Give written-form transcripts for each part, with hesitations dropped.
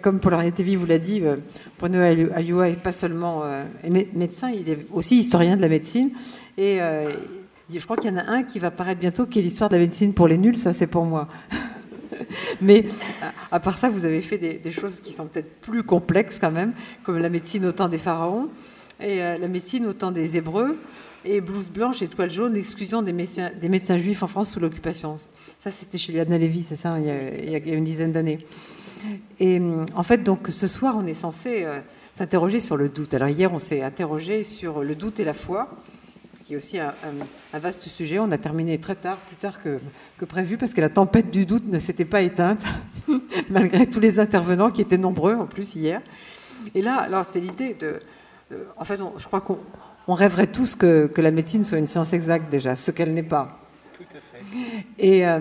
Comme Paul-Henri Thévy vous l'a dit, Bruno Alioua n'est pas seulement médecin, il est aussi historien de la médecine. Et je crois qu'il y en a un qui va paraître bientôt, qui est l'histoire de la médecine pour les nuls, ça c'est pour moi. Mais à part ça, vous avez fait des choses qui sont peut-être plus complexes quand même, comme la médecine au temps des pharaons, et la médecine au temps des Hébreux, et blouse blanche et toile jaune, l'exclusion des médecins juifs en France sous l'occupation. Ça, c'était chez Liana Lévy, c'est ça, il y a une dizaine d'années. Et en fait, donc, ce soir, on est censé s'interroger sur le doute. Alors hier, on s'est interrogé sur le doute et la foi, qui est aussi un vaste sujet. On a terminé très tard, plus tard que prévu, parce que la tempête du doute ne s'était pas éteinte, malgré tous les intervenants qui étaient nombreux, en plus, hier. Et là, alors, c'est l'idée de... en fait, je crois qu'on rêverait tous que la médecine soit une science exacte, déjà, ce qu'elle n'est pas. Tout à fait.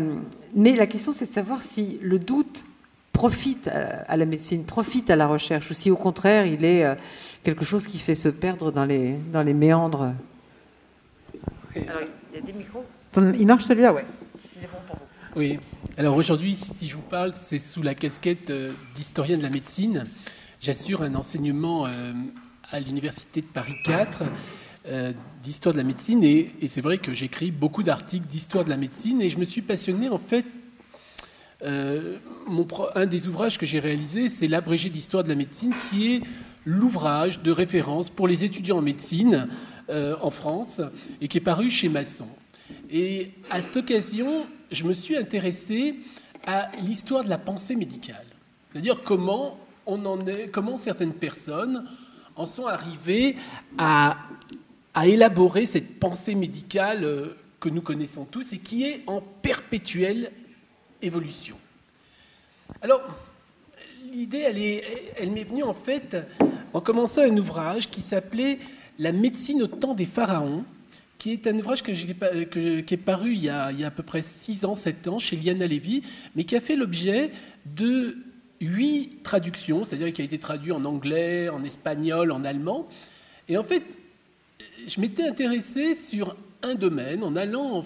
Mais la question, c'est de savoir si le doute profite à la médecine, profite à la recherche, ou si au contraire il est quelque chose qui fait se perdre dans les méandres. Alors, il y a des micros. Il marche celui-là, ouais. Il est bon pour vous. Oui. Alors aujourd'hui, si je vous parle, c'est sous la casquette d'historien de la médecine. J'assure un enseignement à l'université de Paris 4 d'histoire de la médecine, et c'est vrai que j'écris beaucoup d'articles d'histoire de la médecine, et je me suis passionné en fait. Un des ouvrages que j'ai réalisé, c'est l'abrégé d'histoire de la médecine, qui est l'ouvrage de référence pour les étudiants en médecine en France, et qui est paru chez Masson. Et à cette occasion, je me suis intéressé à l'histoire de la pensée médicale, c'est-à-dire comment certaines personnes en sont arrivées à élaborer cette pensée médicale que nous connaissons tous et qui est en perpétuelle évolution. Alors, l'idée, elle m'est venue en fait en commençant un ouvrage qui s'appelait « La médecine au temps des pharaons », qui est un ouvrage qui est paru il y a à peu près 6 ans, 7 ans, chez Liana Lévy, mais qui a fait l'objet de 8 traductions, c'est-à-dire qui a été traduit en anglais, en espagnol, en allemand. Et en fait, je m'étais intéressé sur un domaine en allant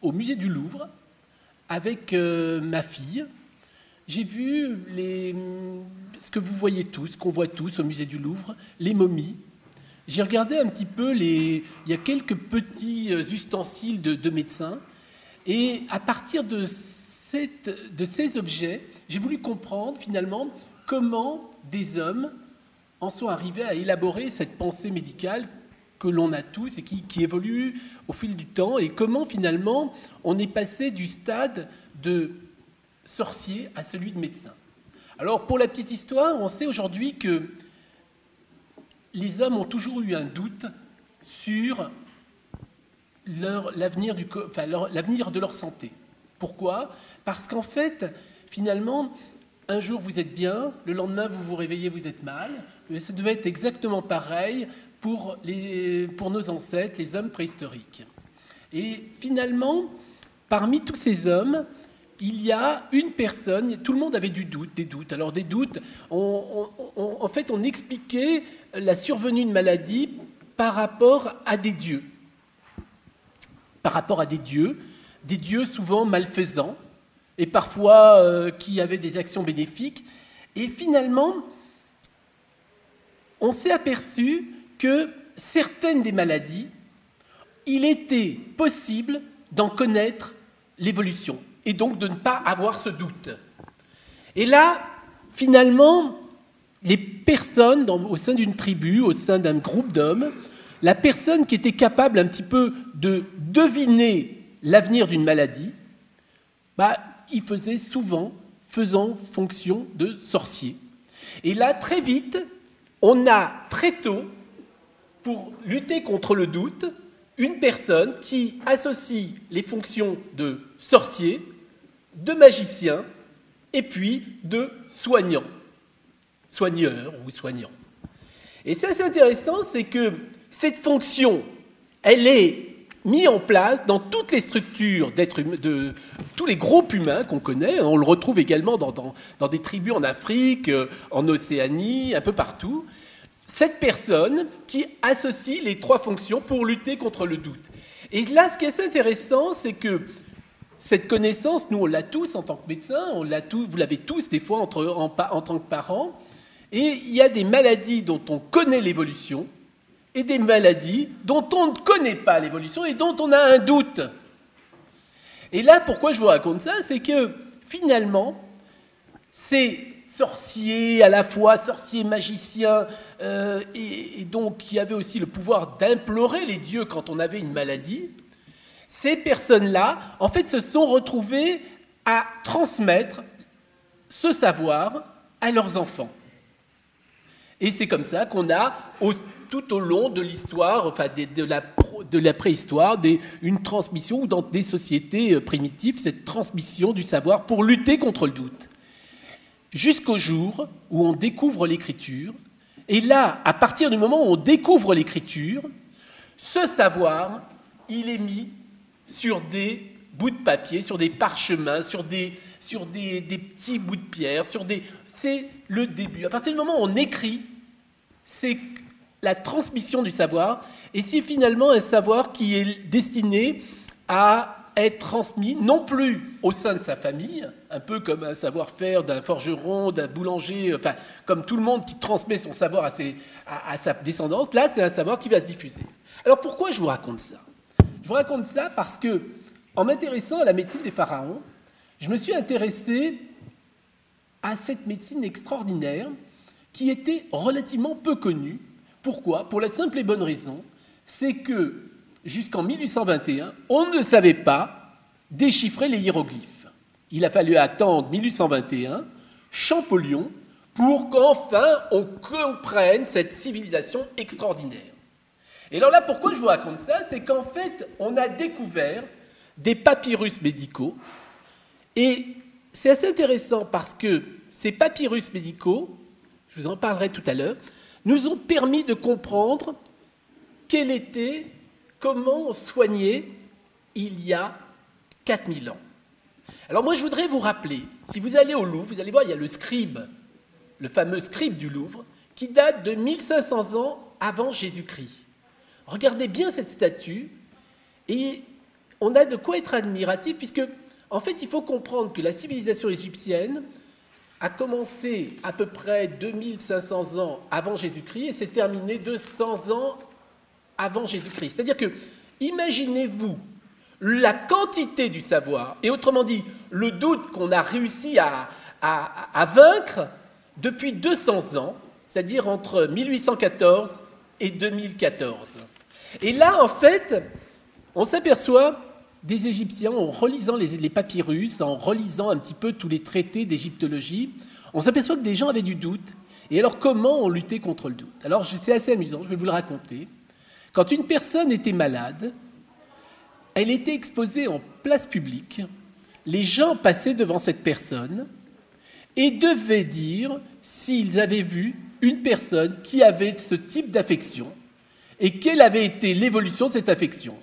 au musée du Louvre, avec ma fille. J'ai vu ce que vous voyez tous, ce qu'on voit tous au musée du Louvre, les momies. J'ai regardé un petit peu il y a quelques petits ustensiles de médecins. Et à partir de ces objets, j'ai voulu comprendre finalement comment des hommes en sont arrivés à élaborer cette pensée médicale que l'on a tous et qui évolue au fil du temps, et comment finalement on est passé du stade de sorcier à celui de médecin. Alors pour la petite histoire, on sait aujourd'hui que les hommes ont toujours eu un doute sur l'avenir de leur santé. Pourquoi ? Parce qu'en fait, finalement, un jour vous êtes bien, le lendemain vous vous réveillez, vous êtes mal. Ça devait être exactement pareil pour nos ancêtres, les hommes préhistoriques. Et finalement, parmi tous ces hommes, il y a une personne, tout le monde avait des doutes. Alors des doutes, en fait, on expliquait la survenue de maladies par rapport à des dieux. Par rapport à des dieux souvent malfaisants, et parfois qui avaient des actions bénéfiques. Et finalement, on s'est aperçu que certaines des maladies, il était possible d'en connaître l'évolution, et donc de ne pas avoir ce doute. Et là, finalement, les personnes au sein d'une tribu, au sein d'un groupe d'hommes, la personne qui était capable un petit peu de deviner l'avenir d'une maladie, il faisait souvent faisant fonction de sorcier. Et là, très vite, on a très tôt, pour lutter contre le doute, une personne qui associe les fonctions de sorcier, de magicien, et puis de soigneur ou soignant. Et ça, c'est intéressant, c'est que cette fonction, elle est mise en place dans toutes les structures de tous les groupes humains qu'on connaît. On le retrouve également dans des tribus en Afrique, en Océanie, un peu partout. Cette personne qui associe les 3 fonctions pour lutter contre le doute. Et là, ce qui est assez intéressant, c'est que cette connaissance, nous on l'a tous en tant que médecin, vous l'avez tous des fois en tant que parents, et il y a des maladies dont on connaît l'évolution, et des maladies dont on ne connaît pas l'évolution et dont on a un doute. Et là, pourquoi je vous raconte ça, c'est que finalement, ces sorciers, à la fois sorciers, magiciens, et donc qui avaient aussi le pouvoir d'implorer les dieux quand on avait une maladie, ces personnes-là, en fait, se sont retrouvées à transmettre ce savoir à leurs enfants. Et c'est comme ça qu'on a, tout au long de l'histoire, enfin de la préhistoire, une transmission, ou dans des sociétés primitives, cette transmission du savoir pour lutter contre le doute. Jusqu'au jour où on découvre l'écriture. Et là, à partir du moment où on découvre l'écriture, ce savoir, il est mis sur des bouts de papier, sur des parchemins, sur des petits bouts de pierre, c'est le début. À partir du moment où on écrit, c'est la transmission du savoir, et c'est finalement un savoir qui est destiné à être transmis, non plus au sein de sa famille, un peu comme un savoir-faire d'un forgeron, d'un boulanger, enfin, comme tout le monde qui transmet son savoir à sa descendance. Là, c'est un savoir qui va se diffuser. Alors, pourquoi je vous raconte ça ? Je vous raconte ça parce que, en m'intéressant à la médecine des pharaons, je me suis intéressé à cette médecine extraordinaire qui était relativement peu connue. Pourquoi ? Pour la simple et bonne raison, c'est que jusqu'en 1821, on ne savait pas déchiffrer les hiéroglyphes. Il a fallu attendre 1821, Champollion, pour qu'enfin on comprenne cette civilisation extraordinaire. Et alors là, pourquoi je vous raconte ça ? C'est qu'en fait, on a découvert des papyrus médicaux, et c'est assez intéressant parce que ces papyrus médicaux, je vous en parlerai tout à l'heure, nous ont permis de comprendre comment on soignait il y a 4000 ans. Alors moi, je voudrais vous rappeler, si vous allez au Louvre, vous allez voir, il y a le scribe, le fameux scribe du Louvre, qui date de 1500 ans avant Jésus-Christ. Regardez bien cette statue, et on a de quoi être admiratif, puisque, en fait, il faut comprendre que la civilisation égyptienne a commencé à peu près 2500 ans avant Jésus-Christ et s'est terminée 200 ans avant Jésus-Christ. C'est-à-dire que, imaginez-vous la quantité du savoir, et autrement dit, le doute qu'on a réussi à vaincre depuis 200 ans, c'est-à-dire entre 1814 et 2014. Et là, en fait, on s'aperçoit des Égyptiens, en relisant les papyrus, en relisant un petit peu tous les traités d'égyptologie, on s'aperçoit que des gens avaient du doute. Et alors, comment on luttait contre le doute ? Alors, c'est assez amusant, je vais vous le raconter. Quand une personne était malade, elle était exposée en place publique, les gens passaient devant cette personne et devaient dire s'ils avaient vu une personne qui avait ce type d'affection et quelle avait été l'évolution de cette affection.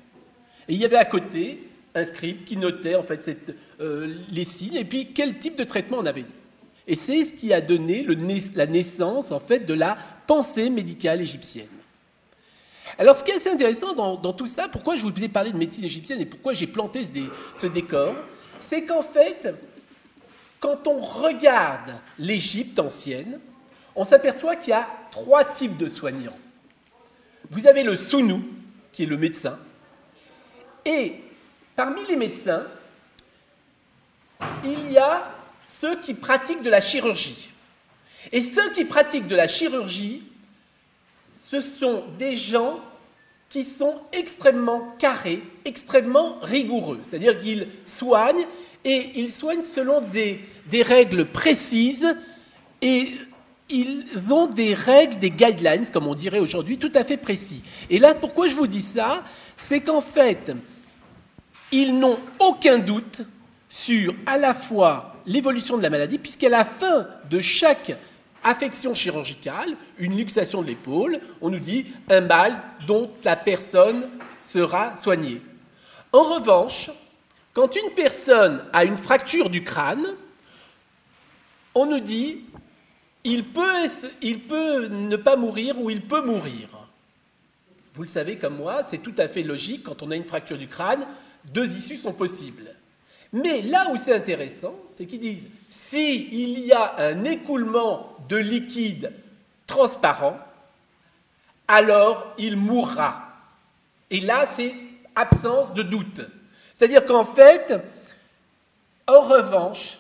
Et il y avait à côté un scribe qui notait en fait les signes et puis quel type de traitement on avait. Et c'est ce qui a donné la naissance en fait de la pensée médicale égyptienne. Alors ce qui est assez intéressant dans tout ça, pourquoi je vous ai parlé de médecine égyptienne et pourquoi j'ai planté ce décor, c'est qu'en fait, quand on regarde l'Égypte ancienne, on s'aperçoit qu'il y a 3 types de soignants. Vous avez le Sounou, qui est le médecin, et parmi les médecins, il y a ceux qui pratiquent de la chirurgie. Et ceux qui pratiquent de la chirurgie, ce sont des gens qui sont extrêmement carrés, extrêmement rigoureux. C'est-à-dire qu'ils soignent, et ils soignent selon des règles précises, et ils ont des règles, des guidelines, comme on dirait aujourd'hui, tout à fait précis. Et là, pourquoi je vous dis ça ? C'est qu'en fait, ils n'ont aucun doute sur à la fois l'évolution de la maladie, puisqu'à la fin de chaque affection chirurgicale, une luxation de l'épaule, on nous dit un mal dont la personne sera soignée. En revanche, quand une personne a une fracture du crâne, on nous dit il peut ne pas mourir ou il peut mourir. Vous le savez comme moi, c'est tout à fait logique, quand on a une fracture du crâne, 2 issues sont possibles. Mais là où c'est intéressant, c'est qu'ils disent, s'il y a un écoulement de liquide transparent, alors il mourra. Et là, c'est absence de doute. C'est-à-dire qu'en fait, en revanche,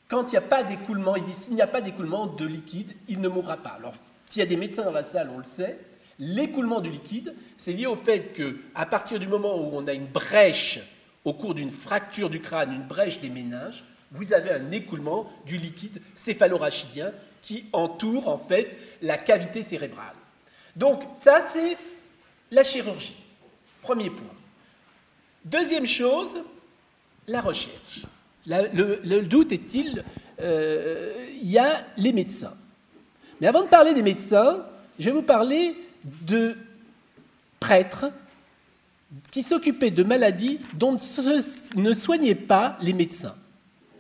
quand il n'y a pas d'écoulement, il dit s'il n'y a pas d'écoulement de liquide, il ne mourra pas. Alors, s'il y a des médecins dans la salle, on le sait, l'écoulement du liquide, c'est lié au fait qu'à partir du moment où on a une brèche au cours d'une fracture du crâne, une brèche des méninges, vous avez un écoulement du liquide céphalorachidien qui entoure en fait la cavité cérébrale. Donc ça, c'est la chirurgie. Premier point. Deuxième chose, la recherche. Le doute est-il, il y a les médecins. Mais avant de parler des médecins, je vais vous parler de prêtres qui s'occupaient de maladies dont ne soignaient pas les médecins.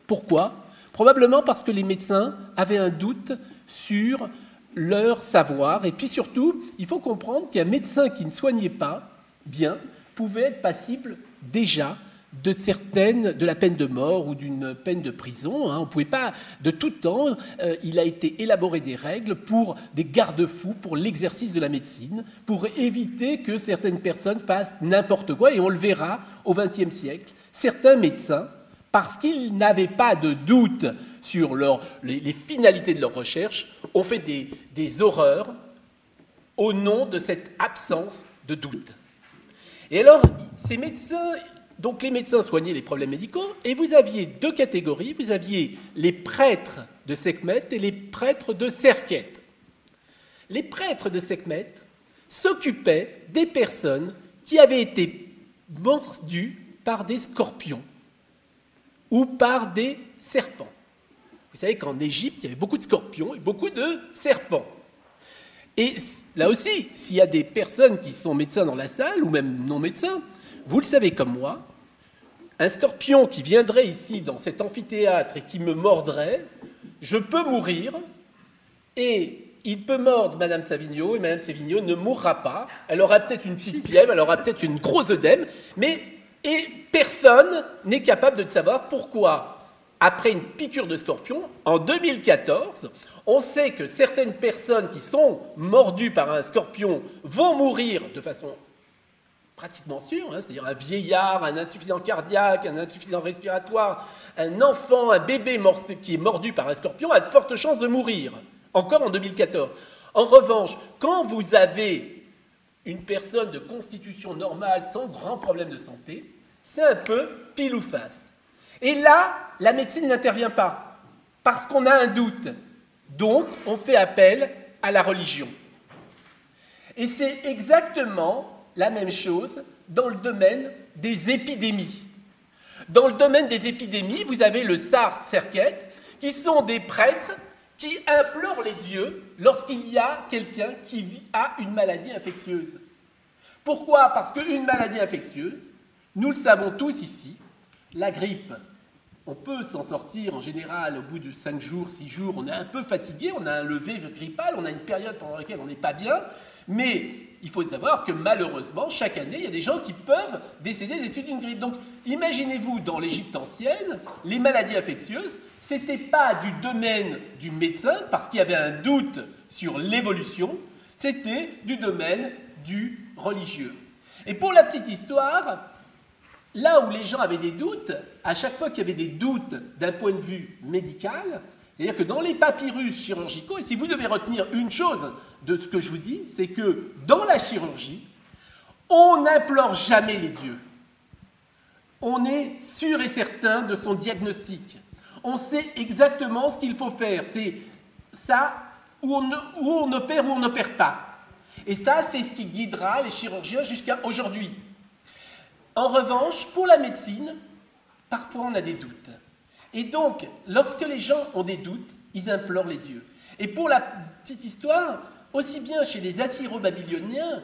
Pourquoi ? Probablement parce que les médecins avaient un doute sur leur savoir. Et puis surtout, il faut comprendre qu'un médecin qui ne soignait pas bien pouvait être passible déjà de la peine de mort ou d'une peine de prison. On ne pouvait pas, de tout temps, il a été élaboré des règles pour des garde-fous pour l'exercice de la médecine, pour éviter que certaines personnes fassent n'importe quoi. Et on le verra au XXe siècle. Certains médecins, parce qu'ils n'avaient pas de doute sur les finalités de leur recherche, ont fait des horreurs au nom de cette absence de doute. Et alors, ces médecins, donc les médecins soignaient les problèmes médicaux, et vous aviez deux catégories, vous aviez les prêtres de Sekhmet et les prêtres de Serket. Les prêtres de Sekhmet s'occupaient des personnes qui avaient été mordues par des scorpions ou par des serpents. Vous savez qu'en Égypte, il y avait beaucoup de scorpions et beaucoup de serpents. Et là aussi, s'il y a des personnes qui sont médecins dans la salle, ou même non médecins, vous le savez comme moi, un scorpion qui viendrait ici dans cet amphithéâtre et qui me mordrait, je peux mourir, et il peut mordre Madame Savigno, et Madame Savigno ne mourra pas. Elle aura peut-être une petite fièvre, elle aura peut-être une grosse œdème, et personne n'est capable de savoir pourquoi. Après une piqûre de scorpion, en 2014, on sait que certaines personnes qui sont mordues par un scorpion vont mourir de façon pratiquement sûre, c'est-à-dire un vieillard, un insuffisant cardiaque, un insuffisant respiratoire, un enfant, un bébé qui est mordu par un scorpion a de fortes chances de mourir, encore en 2014. En revanche, quand vous avez une personne de constitution normale, sans grand problème de santé, c'est un peu pile ou face. Et là, la médecine n'intervient pas, parce qu'on a un doute. Donc, on fait appel à la religion. Et c'est exactement la même chose dans le domaine des épidémies. Dans le domaine des épidémies, vous avez le SARS Serket, qui sont des prêtres qui implorent les dieux lorsqu'il y a quelqu'un qui a une maladie infectieuse. Pourquoi ? Parce qu'une maladie infectieuse, nous le savons tous ici, la grippe, on peut s'en sortir en général au bout de 5 jours, 6 jours, on est un peu fatigué, on a un lever grippal, on a une période pendant laquelle on n'est pas bien, mais il faut savoir que malheureusement, chaque année, il y a des gens qui peuvent décéder des suites d'une grippe. Donc imaginez-vous, dans l'Égypte ancienne, les maladies infectieuses, ce n'était pas du domaine du médecin, parce qu'il y avait un doute sur l'évolution, c'était du domaine du religieux. Et pour la petite histoire, là où les gens avaient des doutes, à chaque fois qu'il y avait des doutes d'un point de vue médical, c'est-à-dire que dans les papyrus chirurgicaux, et si vous devez retenir une chose de ce que je vous dis, c'est que dans la chirurgie, on n'implore jamais les dieux. On est sûr et certain de son diagnostic. On sait exactement ce qu'il faut faire. C'est ça où on opère ou on n'opère pas. Et ça, c'est ce qui guidera les chirurgiens jusqu'à aujourd'hui. En revanche, pour la médecine, parfois on a des doutes. Et donc, lorsque les gens ont des doutes, ils implorent les dieux. Et pour la petite histoire, aussi bien chez les Assyro-Babyloniens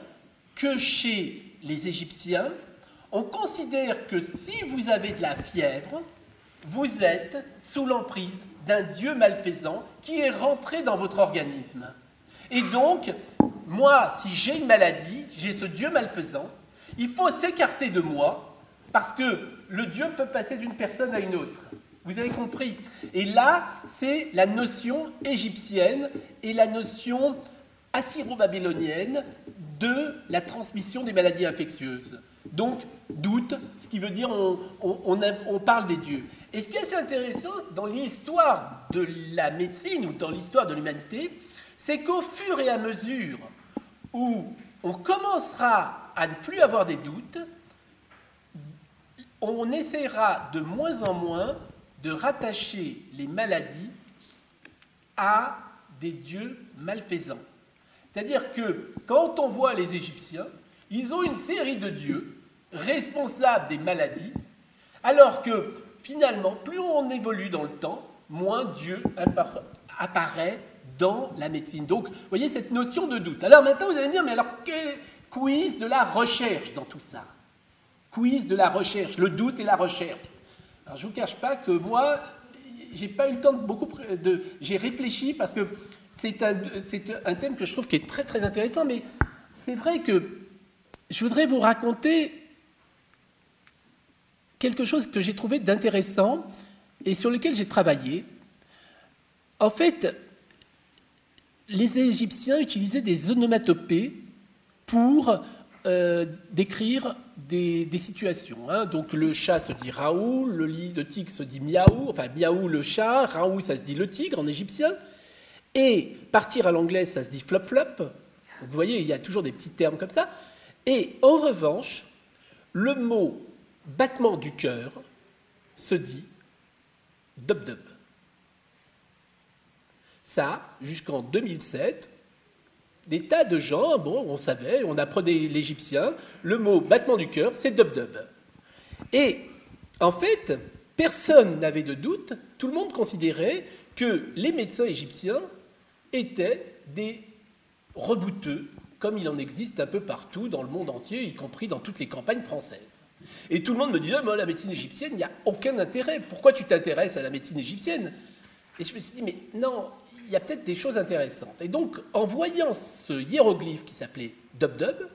que chez les Égyptiens, on considère que si vous avez de la fièvre, vous êtes sous l'emprise d'un dieu malfaisant qui est rentré dans votre organisme. Et donc, moi, si j'ai une maladie, j'ai ce dieu malfaisant, il faut s'écarter de moi parce que le Dieu peut passer d'une personne à une autre. Vous avez compris? Et là, c'est la notion égyptienne et la notion assyro-babylonienne de la transmission des maladies infectieuses. Donc, doute, ce qui veut dire on parle des dieux. Et ce qui est assez intéressant dans l'histoire de la médecine ou dans l'histoire de l'humanité, c'est qu'au fur et à mesure où on commencera à ne plus avoir des doutes, on essaiera de moins en moins de rattacher les maladies à des dieux malfaisants. C'est-à-dire que quand on voit les Égyptiens, ils ont une série de dieux responsables des maladies, alors que finalement, plus on évolue dans le temps, moins Dieu apparaît dans la médecine. Donc, vous voyez cette notion de doute. Alors maintenant, vous allez me dire, mais alors, quel quiz de la recherche dans tout ça? Quiz de la recherche, le doute et la recherche. Alors, je ne vous cache pas que moi, j'ai pas eu le temps j'ai réfléchi parce que c'est un thème que je trouve qui est très, très intéressant, mais c'est vrai que je voudrais vous raconter quelque chose que j'ai trouvé d'intéressant et sur lequel j'ai travaillé. En fait, les Égyptiens utilisaient des onomatopées pour décrire des situations. Hein. Donc le chat se dit Raoult, le tigre se dit miaou, enfin miaou le chat, Raoult ça se dit le tigre en égyptien, et partir à l'anglais ça se dit flop-flop. Donc vous voyez, il y a toujours des petits termes comme ça. Et en revanche, le mot battement du cœur se dit dub-dub. Ça, jusqu'en 2007, des tas de gens, bon, on savait, on apprenait l'égyptien, le mot battement du cœur, c'est dub-dub. Et en fait, personne n'avait de doute, tout le monde considérait que les médecins égyptiens étaient des rebouteux, comme il en existe un peu partout dans le monde entier, y compris dans toutes les campagnes françaises. Et tout le monde me disait, moi, la médecine égyptienne, il n'y a aucun intérêt. Pourquoi tu t'intéresses à la médecine égyptienne? Et je me suis dit, mais non, il y a peut-être des choses intéressantes. Et donc, en voyant ce hiéroglyphe qui s'appelait dub-dub,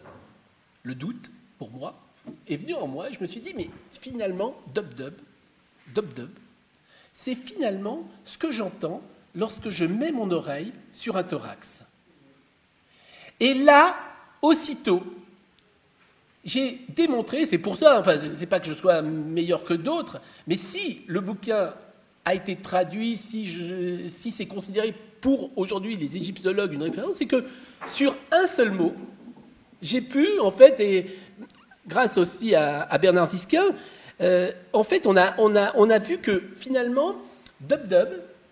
le doute, pour moi, est venu en moi, et je me suis dit, mais finalement, dub-dub, c'est finalement ce que j'entends lorsque je mets mon oreille sur un thorax. Et là, aussitôt, j'ai démontré, c'est pour ça, enfin, c'est pas que je sois meilleur que d'autres, mais si le bouquin a été traduit, si c'est considéré pour aujourd'hui les égyptologues une référence, c'est que sur un seul mot, j'ai pu, en fait, et grâce aussi à Bernard Zisquin, en fait, on a vu que finalement, dub-dub,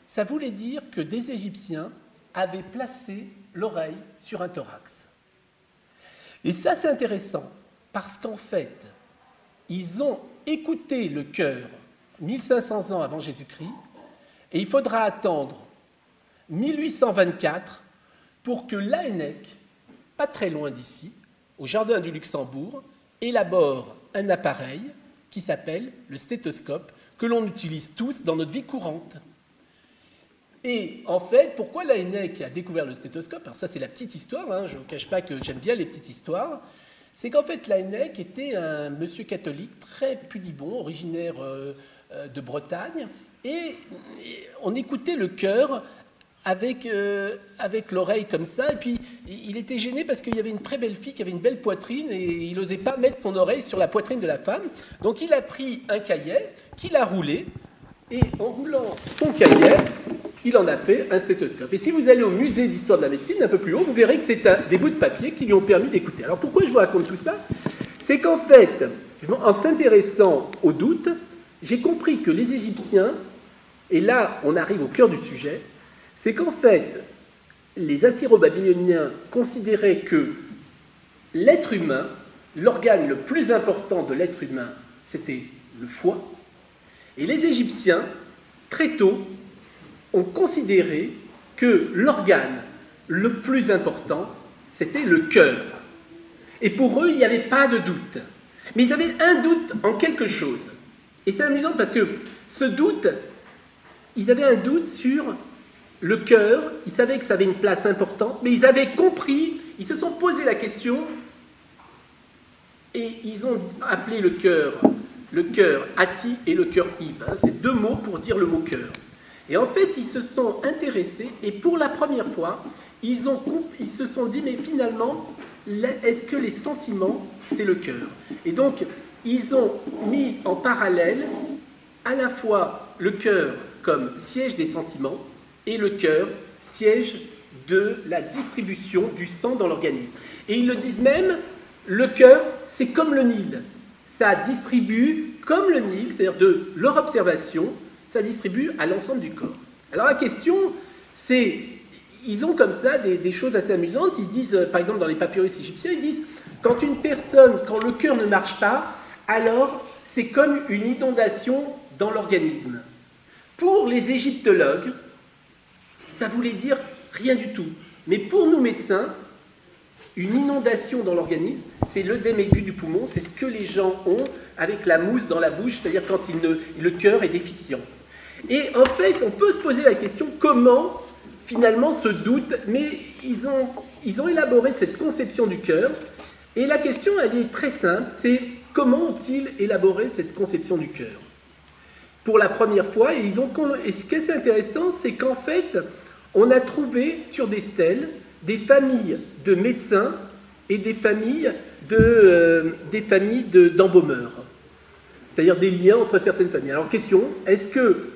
ça voulait dire que des Égyptiens avaient placé l'oreille sur un thorax. Et ça, c'est intéressant, parce qu'en fait, ils ont écouté le cœur 1500 ans avant Jésus-Christ, et il faudra attendre 1824 pour que l'ANEC, pas très loin d'ici, au Jardin du Luxembourg, élabore un appareil qui s'appelle le stéthoscope, que l'on utilise tous dans notre vie courante. Et en fait, pourquoi l'ANEC a découvert le stéthoscope? Alors ça, c'est la petite histoire, hein, je ne vous cache pas que j'aime bien les petites histoires. C'est qu'en fait, l'ANEC était un monsieur catholique très pudibond, originaire de Bretagne, et on écoutait le cœur avec l'oreille comme ça, et puis il était gêné parce qu'il y avait une très belle fille qui avait une belle poitrine, et il n'osait pas mettre son oreille sur la poitrine de la femme. Donc il a pris un cahier, qu'il a roulé, et en roulant son cahier, il en a fait un stéthoscope. Et si vous allez au musée d'histoire de la médecine, un peu plus haut, vous verrez que c'est des bouts de papier qui lui ont permis d'écouter. Alors pourquoi je vous raconte tout ça? C'est qu'en fait, en s'intéressant au doute, j'ai compris que les Égyptiens, et là on arrive au cœur du sujet, c'est qu'en fait, les Assyro-Babyloniens considéraient que l'être humain, l'organe le plus important de l'être humain, c'était le foie, et les Égyptiens, très tôt, ont considéré que l'organe le plus important, c'était le cœur. Et pour eux, il n'y avait pas de doute. Mais ils avaient un doute en quelque chose. Et c'est amusant parce que ce doute, ils avaient un doute sur le cœur, ils savaient que ça avait une place importante, mais ils avaient compris, ils se sont posé la question, et ils ont appelé le cœur le cœur ati et le cœur ib. C'est deux mots pour dire le mot cœur. Et en fait, ils se sont intéressés et pour la première fois, ils se sont dit, mais finalement, est-ce que les sentiments, c'est le cœur? Et donc, ils ont mis en parallèle à la fois le cœur comme siège des sentiments et le cœur siège de la distribution du sang dans l'organisme. Et ils le disent même, le cœur, c'est comme le Nil. Ça distribue comme le Nil, c'est-à-dire de leur observation, ça distribue à l'ensemble du corps. Alors la question, c'est, ils ont comme ça des choses assez amusantes. Ils disent, par exemple dans les papyrus égyptiens, ils disent, quand le cœur ne marche pas, alors c'est comme une inondation dans l'organisme. Pour les égyptologues, ça voulait dire rien du tout. Mais pour nous médecins, une inondation dans l'organisme, c'est l'œdème aigu du poumon, c'est ce que les gens ont avec la mousse dans la bouche, c'est-à-dire quand le cœur est déficient. Et en fait, on peut se poser la question comment finalement ce doute, mais ils ont élaboré cette conception du cœur, et la question elle est très simple, c'est comment ont-ils élaboré cette conception du cœur? Pour la première fois, et ce qui est intéressant, c'est qu'en fait, on a trouvé sur des stèles des familles de médecins et des familles d'embaumeurs. C'est-à-dire des liens entre certaines familles. Alors question, est-ce que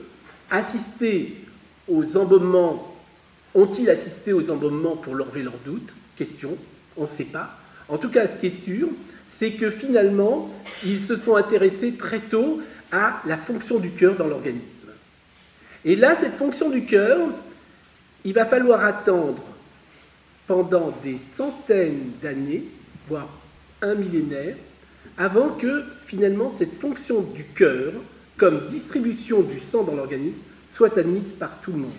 ont-ils assisté aux embaumements pour lever leurs doutes? Question, on ne sait pas. En tout cas, ce qui est sûr, c'est que finalement, ils se sont intéressés très tôt à la fonction du cœur dans l'organisme. Et là, cette fonction du cœur, il va falloir attendre pendant des centaines d'années, voire un millénaire, avant que finalement cette fonction du cœur, comme distribution du sang dans l'organisme, soit admise par tout le monde.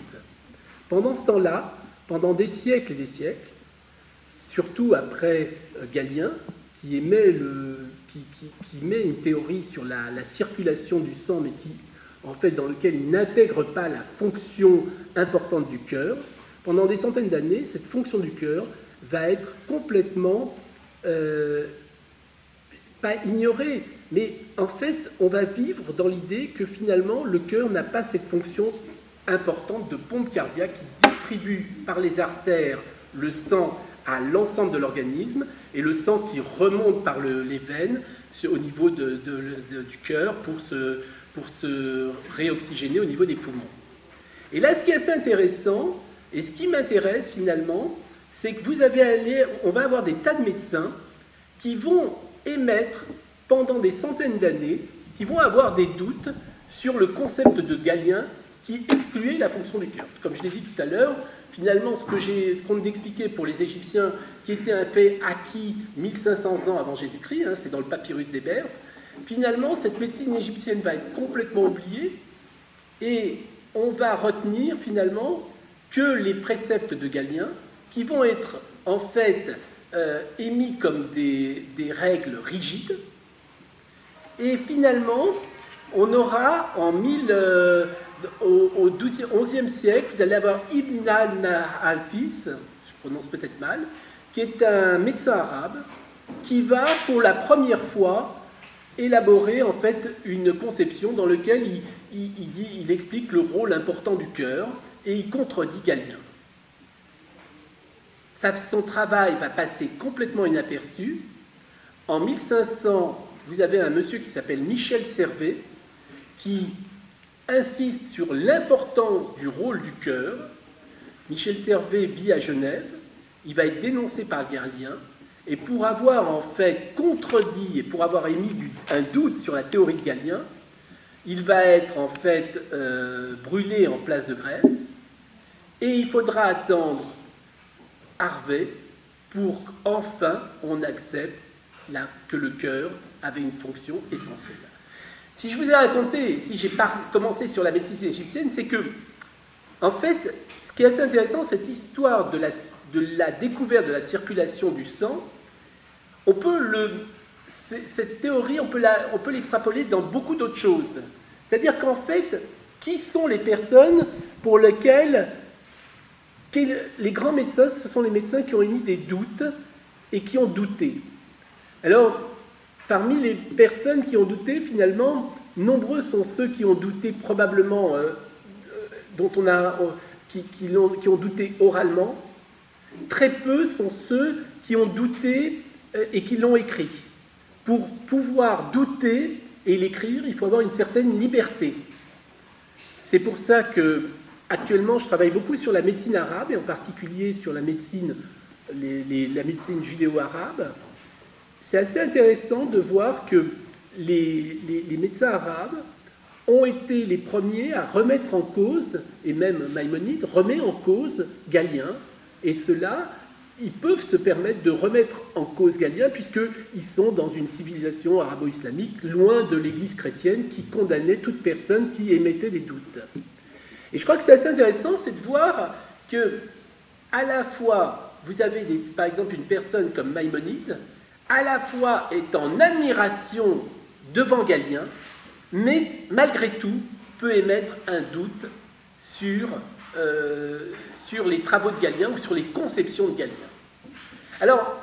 Pendant ce temps-là, pendant des siècles et des siècles, surtout après Galien, qui met une théorie sur la circulation du sang, mais dans lequel il n'intègre pas la fonction importante du cœur, pendant des centaines d'années, cette fonction du cœur va être complètement, pas ignorée, mais en fait, on va vivre dans l'idée que finalement, le cœur n'a pas cette fonction importante de pompe cardiaque qui distribue par les artères le sang à l'ensemble de l'organisme, et le sang qui remonte par les veines au niveau du cœur pour se réoxygéner au niveau des poumons. Et là, ce qui est assez intéressant, et ce qui m'intéresse finalement, c'est que on va avoir des tas de médecins qui vont émettre pendant des centaines d'années, qui vont avoir des doutes sur le concept de Galien qui excluait la fonction du cœur. Comme je l'ai dit tout à l'heure, finalement, ce qu'on expliquait pour les Égyptiens, qui était un fait acquis 1500 ans avant Jésus-Christ, c'est dans le papyrus d'Hébert, finalement, cette médecine égyptienne va être complètement oubliée, et on va retenir finalement que les préceptes de Galien, qui vont être en fait émis comme des règles rigides, et finalement, on aura au XIe siècle, vous allez avoir Ibn al-Nafis, je prononce peut-être mal, qui est un médecin arabe, qui va pour la première fois élaborer en fait une conception dans laquelle il explique le rôle important du cœur et il contredit Galien. Son travail va passer complètement inaperçu. En 1500, vous avez un monsieur qui s'appelle Michel Servet qui insiste sur l'importance du rôle du cœur. Michel Servet vit à Genève, il va être dénoncé par Galien, et pour avoir en fait contredit et pour avoir émis un doute sur la théorie de Galien, il va être en fait brûlé en place de Grève, et il faudra attendre Harvey pour qu'enfin on accepte que le cœur avait une fonction essentielle. Si je vous ai raconté, si j'ai commencé sur la médecine égyptienne, c'est que, en fait, ce qui est assez intéressant, cette histoire de la découverte de la circulation du sang, cette théorie, on peut l'extrapoler dans beaucoup d'autres choses. C'est-à-dire qu'en fait, qui sont les personnes pour lesquelles les grands médecins, ce sont les médecins qui ont émis des doutes et qui ont douté. Alors, parmi les personnes qui ont douté, finalement, nombreux sont ceux qui ont douté probablement, qui ont douté oralement. Très peu sont ceux qui ont douté et qui l'ont écrit. Pour pouvoir douter et l'écrire, il faut avoir une certaine liberté. C'est pour ça que actuellement, je travaille beaucoup sur la médecine arabe, et en particulier sur la médecine, la médecine judéo-arabe. C'est assez intéressant de voir que les médecins arabes ont été les premiers à remettre en cause, et même Maïmonide remet en cause Galien, et cela, ils peuvent se permettre de remettre en cause Galien, puisqu'ils sont dans une civilisation arabo-islamique, loin de l'Église chrétienne, qui condamnait toute personne qui émettait des doutes. Et je crois que c'est assez intéressant, c'est de voir que, à la fois, vous avez par exemple une personne comme Maïmonide, à la fois est en admiration devant Galien, mais malgré tout peut émettre un doute sur les travaux de Galien ou sur les conceptions de Galien. Alors,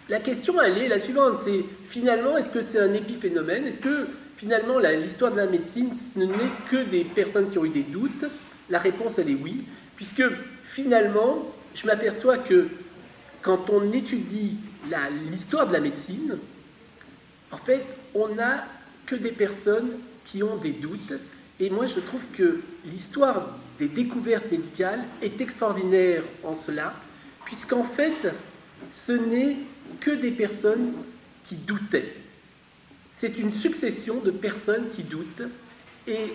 la question, elle est la suivante, c'est finalement, est-ce que c'est un épiphénomène? Est-ce que finalement, l'histoire de la médecine ne n'est que des personnes qui ont eu des doutes? La réponse, elle est oui, puisque finalement, je m'aperçois que quand on étudie l'histoire de la médecine, en fait, on n'a que des personnes qui ont des doutes. Et moi, je trouve que l'histoire des découvertes médicales est extraordinaire en cela, puisqu'en fait, ce n'est que des personnes qui doutaient. C'est une succession de personnes qui doutent, et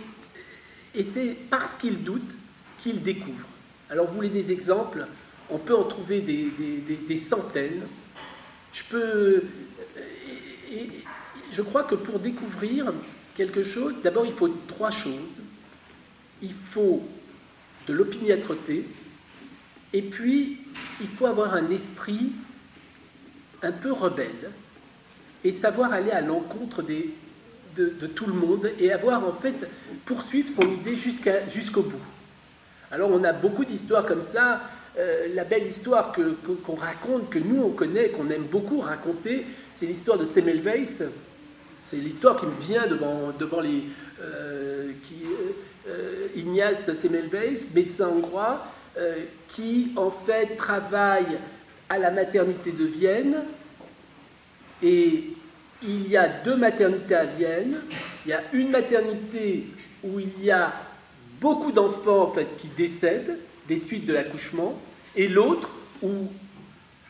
c'est parce qu'ils doutent qu'ils découvrent. Alors, vous voulez des exemples? On peut en trouver des centaines. Je crois que pour découvrir quelque chose, d'abord il faut 3 choses. Il faut de l'opiniâtreté, et puis il faut avoir un esprit un peu rebelle, et savoir aller à l'encontre de tout le monde, et avoir en fait poursuivre son idée jusqu'au bout. Alors on a beaucoup d'histoires comme ça. La belle histoire qu'on raconte, que nous on connaît, qu'on aime beaucoup raconter, c'est l'histoire de Semmelweis. C'est l'histoire qui me vient devant les Ignaz Semmelweis, médecin hongrois, qui en fait travaille à la maternité de Vienne, et il y a 2 maternités à Vienne. Il y a une maternité où il y a beaucoup d'enfants en fait qui décèdent des suites de l'accouchement, et l'autre où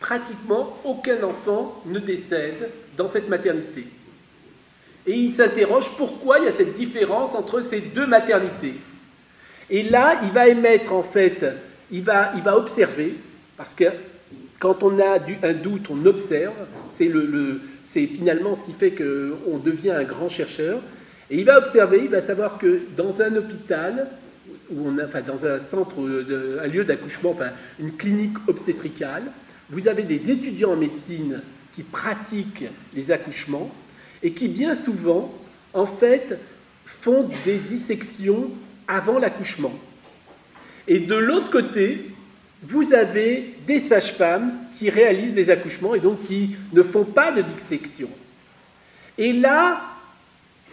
pratiquement aucun enfant ne décède dans cette maternité. Et il s'interroge pourquoi il y a cette différence entre ces 2 maternités. Et là, il va émettre en fait, il va observer, parce que quand on a un doute, on observe, c'est finalement ce qui fait qu'on devient un grand chercheur. Et il va observer, il va savoir que dans un hôpital, dans un centre, un lieu d'accouchement, une clinique obstétricale, vous avez des étudiants en médecine qui pratiquent les accouchements et qui bien souvent, en fait, font des dissections avant l'accouchement. Et de l'autre côté, vous avez des sages-femmes qui réalisent les accouchements et donc qui ne font pas de dissection. Et là,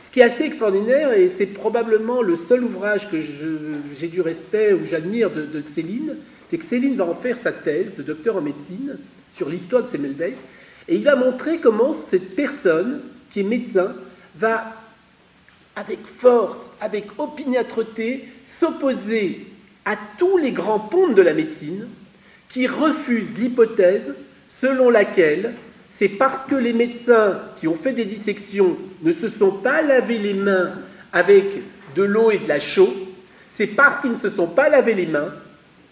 ce qui est assez extraordinaire, et c'est probablement le seul ouvrage que j'ai du respect ou j'admire de Céline, c'est que Céline va en faire sa thèse de docteur en médecine sur l'histoire de Semmelweis, et il va montrer comment cette personne, qui est médecin, va, avec force, avec opiniâtreté, s'opposer à tous les grands pontes de la médecine qui refusent l'hypothèse selon laquelle c'est parce que les médecins qui ont fait des dissections ne se sont pas lavés les mains avec de l'eau et de la chaux, c'est parce qu'ils ne se sont pas lavés les mains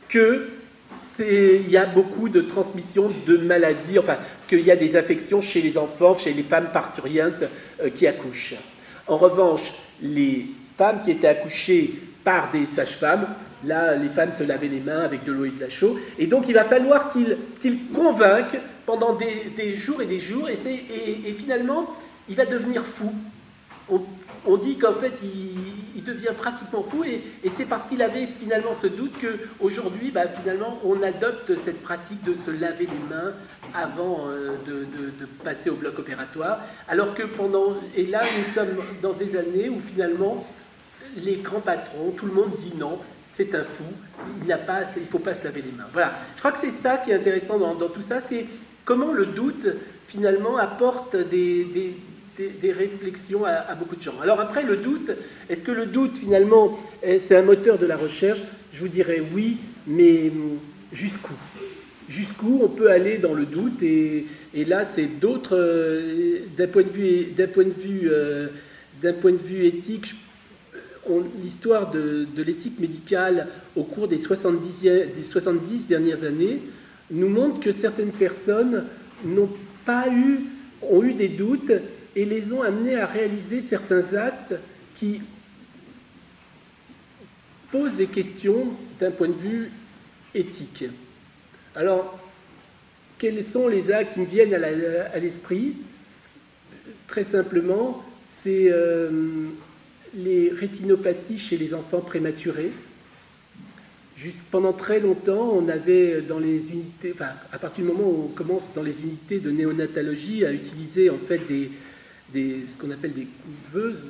qu'il y a beaucoup de transmission de maladies, enfin, qu'il y a des affections chez les enfants, chez les femmes parturientes qui accouchent. En revanche, les femmes qui étaient accouchées par des sages-femmes, là, les femmes se lavaient les mains avec de l'eau et de la chaux, et donc il va falloir qu'ils convainquent pendant des jours et des jours, et finalement, il va devenir fou. on dit qu'en fait, il devient pratiquement fou, et c'est parce qu'il avait finalement ce doute qu'aujourd'hui, finalement, on adopte cette pratique de se laver les mains avant de passer au bloc opératoire, alors que et là, nous sommes dans des années où finalement, les grands patrons, tout le monde dit non, c'est un fou, il ne faut pas se laver les mains. Voilà, je crois que c'est ça qui est intéressant dans tout ça, c'est comment le doute, finalement, apporte des réflexions à beaucoup de gens. Alors après, le doute, est-ce que le doute, finalement, c'est un moteur de la recherche? Je vous dirais oui, mais jusqu'où? Jusqu'où on peut aller dans le doute? Et là, c'est d'autres... d'un point de vue éthique, l'histoire de l'éthique médicale au cours des 70 dernières années nous montre que certaines personnes ont eu des doutes et les ont amenés à réaliser certains actes qui posent des questions d'un point de vue éthique. Alors, quels sont les actes qui me viennent à l'esprit? Très simplement, c'est les rétinopathies chez les enfants prématurés. Pendant très longtemps, on avait dans les unités, à partir du moment où on commence dans les unités de néonatologie à utiliser en fait ce qu'on appelle des couveuses,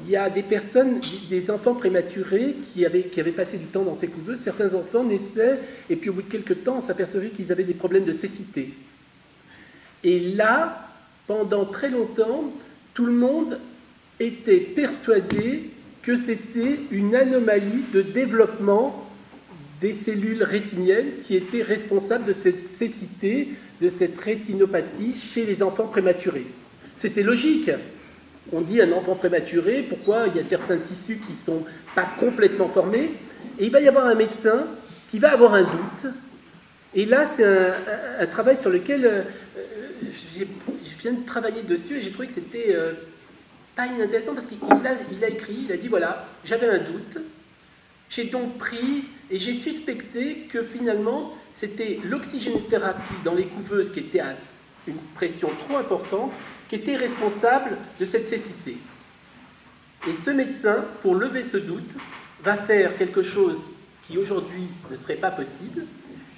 il y a des enfants prématurés qui avaient passé du temps dans ces couveuses. Certains enfants naissaient et puis au bout de quelques temps, on s'apercevait qu'ils avaient des problèmes de cécité. Et là, pendant très longtemps, tout le monde était persuadé que c'était une anomalie de développement des cellules rétiniennes qui étaient responsables de cette cécité, de cette rétinopathie chez les enfants prématurés. C'était logique. On dit un enfant prématuré, pourquoi il y a certains tissus qui ne sont pas complètement formés, et il va y avoir un médecin qui va avoir un doute. Et là, c'est un travail sur lequel je viens de travailler dessus, et j'ai trouvé que c'était pas inintéressant, parce qu'il a écrit, il a dit, voilà, j'avais un doute, j'ai donc pris, et j'ai suspecté que finalement, c'était l'oxygénothérapie dans les couveuses qui était à une pression trop importante, qui était responsable de cette cécité. Et ce médecin, pour lever ce doute, va faire quelque chose qui aujourd'hui ne serait pas possible.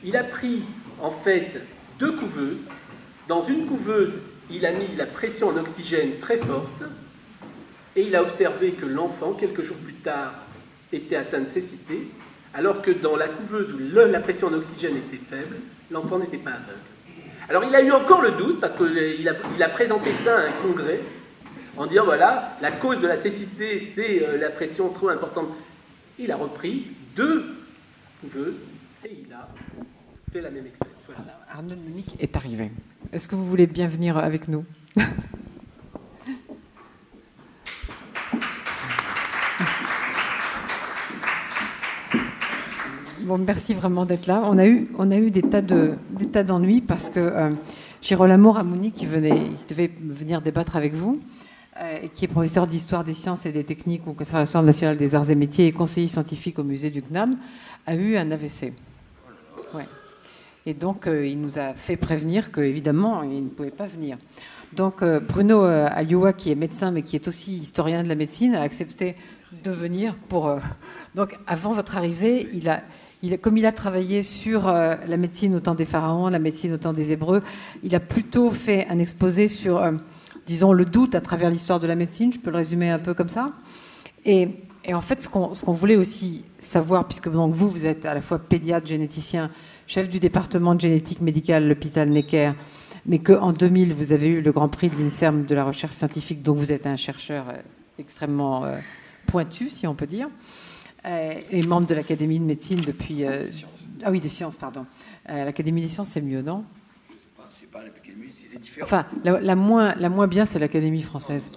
Il a pris en fait 2 couveuses. Dans une couveuse, il a mis la pression en oxygène très forte et il a observé que l'enfant, quelques jours plus tard, était atteint de cécité, alors que dans la couveuse où la pression en oxygène était faible, l'enfant n'était pas aveugle. Alors il a eu encore le doute, parce qu'il a présenté ça à un congrès, en disant, voilà, la cause de la cécité, c'est la pression trop importante. Il a repris 2 couveuses, et il a fait la même expérience. Voilà. Arnaud Munich est arrivé. Est-ce que vous voulez bien venir avec nous? Bon, merci vraiment d'être là. On a eu des tas d'ennuis parce que Girolamo Ramoni, qui devait venir débattre avec vous, et qui est professeur d'histoire des sciences et des techniques au Conservatoire national des arts et métiers et conseiller scientifique au musée du CNAM, a eu un AVC. Ouais. Et donc, il nous a fait prévenir qu'évidemment, il ne pouvait pas venir. Donc, Bruno Alioua, qui est médecin, mais qui est aussi historien de la médecine, a accepté de venir pour... Donc, avant votre arrivée, comme il a travaillé sur la médecine au temps des pharaons, la médecine au temps des Hébreux, il a plutôt fait un exposé sur, disons, le doute à travers l'histoire de la médecine. Je peux le résumer un peu comme ça. Et en fait, ce qu'on voulait aussi savoir, puisque donc, vous êtes à la fois pédiatre, généticien, chef du département de génétique médicale à l'hôpital Necker, mais qu'en 2000, vous avez eu le Grand Prix de l'INSERM de la recherche scientifique, donc vous êtes un chercheur extrêmement pointu, si on peut dire, et membre de l'Académie de médecine depuis... Ah oui, des sciences, pardon. L'Académie des sciences, c'est mieux, non? C'est pas l'Académie, c'est différent. Enfin, la moins bien, c'est l'Académie française.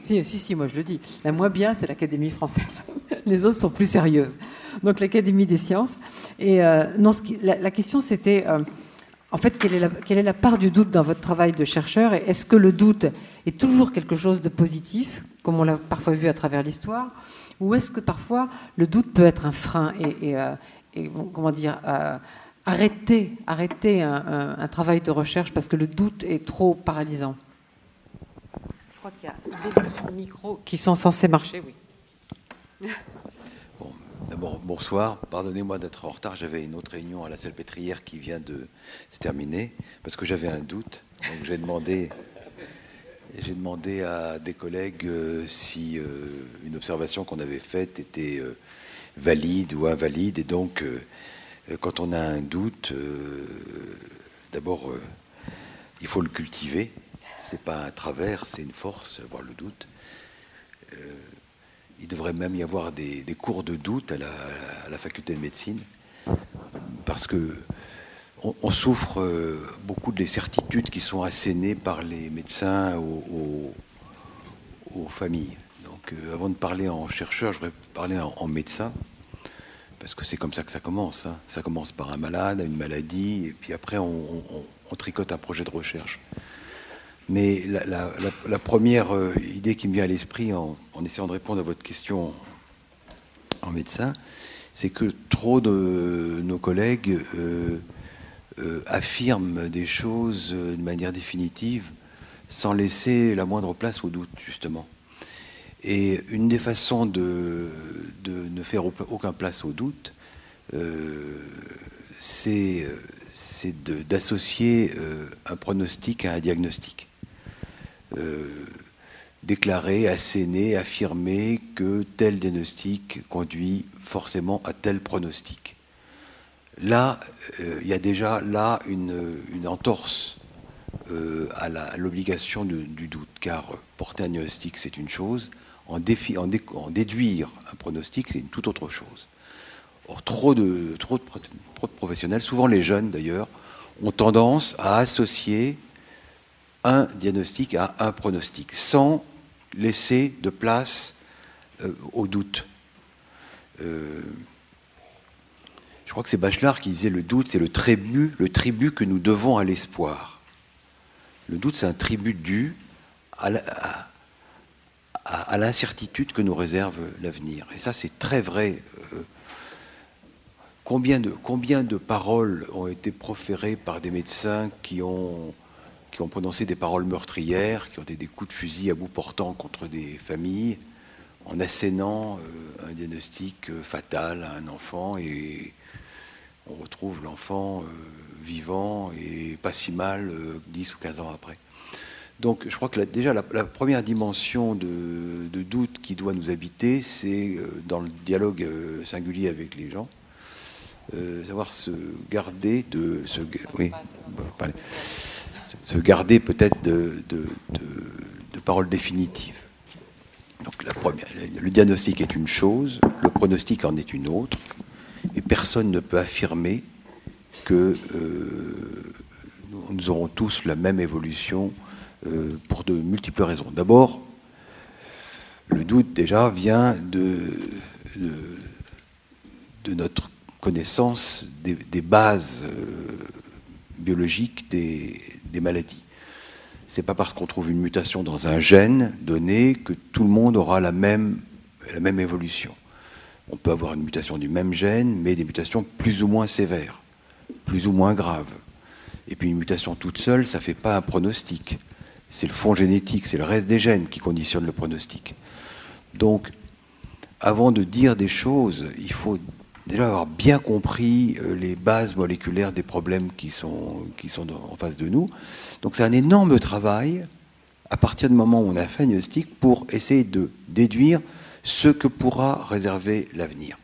Si, moi je le dis. La moins bien, c'est l'Académie française. Les autres sont plus sérieuses. Donc l'Académie des sciences. Et non, la question c'était, en fait, quelle est la part du doute dans votre travail de chercheur? Et est-ce que le doute est toujours quelque chose de positif, comme on l'a parfois vu à travers l'histoire, ou est-ce que parfois le doute peut être un frein et comment dire, arrêter un travail de recherche parce que le doute est trop paralysant? crois qu'il y a des micros qui sont censés marcher, oui. Bon, d'abord, bonsoir. Pardonnez-moi d'être en retard. J'avais une autre réunion à la Salpêtrière qui vient de se terminer parce que j'avais un doute. Donc j'ai demandé à des collègues si une observation qu'on avait faite était valide ou invalide. Et donc, quand on a un doute, d'abord, il faut le cultiver. C'est pas un travers, c'est une force, avoir le doute. Il devrait même y avoir des cours de doute à la faculté de médecine, parce que on souffre beaucoup des certitudes qui sont assénées par les médecins aux familles. Donc, avant de parler en chercheur, je voudrais parler en médecin, parce que c'est comme ça que ça commence. Hein. Ça commence par un malade, une maladie, et puis après, on tricote un projet de recherche. Mais la première idée qui me vient à l'esprit en essayant de répondre à votre question en médecin, c'est que trop de nos collègues affirment des choses de manière définitive sans laisser la moindre place au doute, justement. Et une des façons de ne faire aucun place au doute, c'est d'associer un pronostic à un diagnostic. Déclarer, asséner, affirmer que tel diagnostic conduit forcément à tel pronostic. Là, il y a déjà là une entorse à l'obligation du doute, car porter un diagnostic, c'est une chose, en déduire un pronostic, c'est une toute autre chose. Or, trop de professionnels, souvent les jeunes d'ailleurs, ont tendance à associer un diagnostic à un pronostic, sans laisser de place au doute. Je crois que c'est Bachelard qui disait le doute, c'est le tribut que nous devons à l'espoir. Le doute, c'est un tribut dû à l'incertitude que nous réserve l'avenir. Et ça, c'est très vrai. Combien de paroles ont été proférées par des médecins qui ont prononcé des paroles meurtrières, qui ont été des coups de fusil à bout portant contre des familles, en assénant un diagnostic fatal à un enfant, et on retrouve l'enfant vivant et pas si mal 10 ou 15 ans après. Donc je crois que déjà la première dimension de doute qui doit nous habiter, c'est dans le dialogue singulier avec les gens, savoir se garder de... se garder peut-être de paroles définitives. Donc la première, le diagnostic est une chose, le pronostic en est une autre, et personne ne peut affirmer que nous aurons tous la même évolution pour de multiples raisons. D'abord, le doute déjà vient de notre connaissance des bases biologiques des maladies. C'est pas parce qu'on trouve une mutation dans un gène donné que tout le monde aura la même évolution. On peut avoir une mutation du même gène, mais des mutations plus ou moins sévères, plus ou moins graves. Et puis une mutation toute seule, ça fait pas un pronostic. C'est le fond génétique, c'est le reste des gènes qui conditionne le pronostic. Donc, avant de dire des choses, il faut déjà avoir bien compris les bases moléculaires des problèmes qui sont en face de nous. Donc c'est un énorme travail, à partir du moment où on a fait un diagnostic, pour essayer de déduire ce que pourra réserver l'avenir.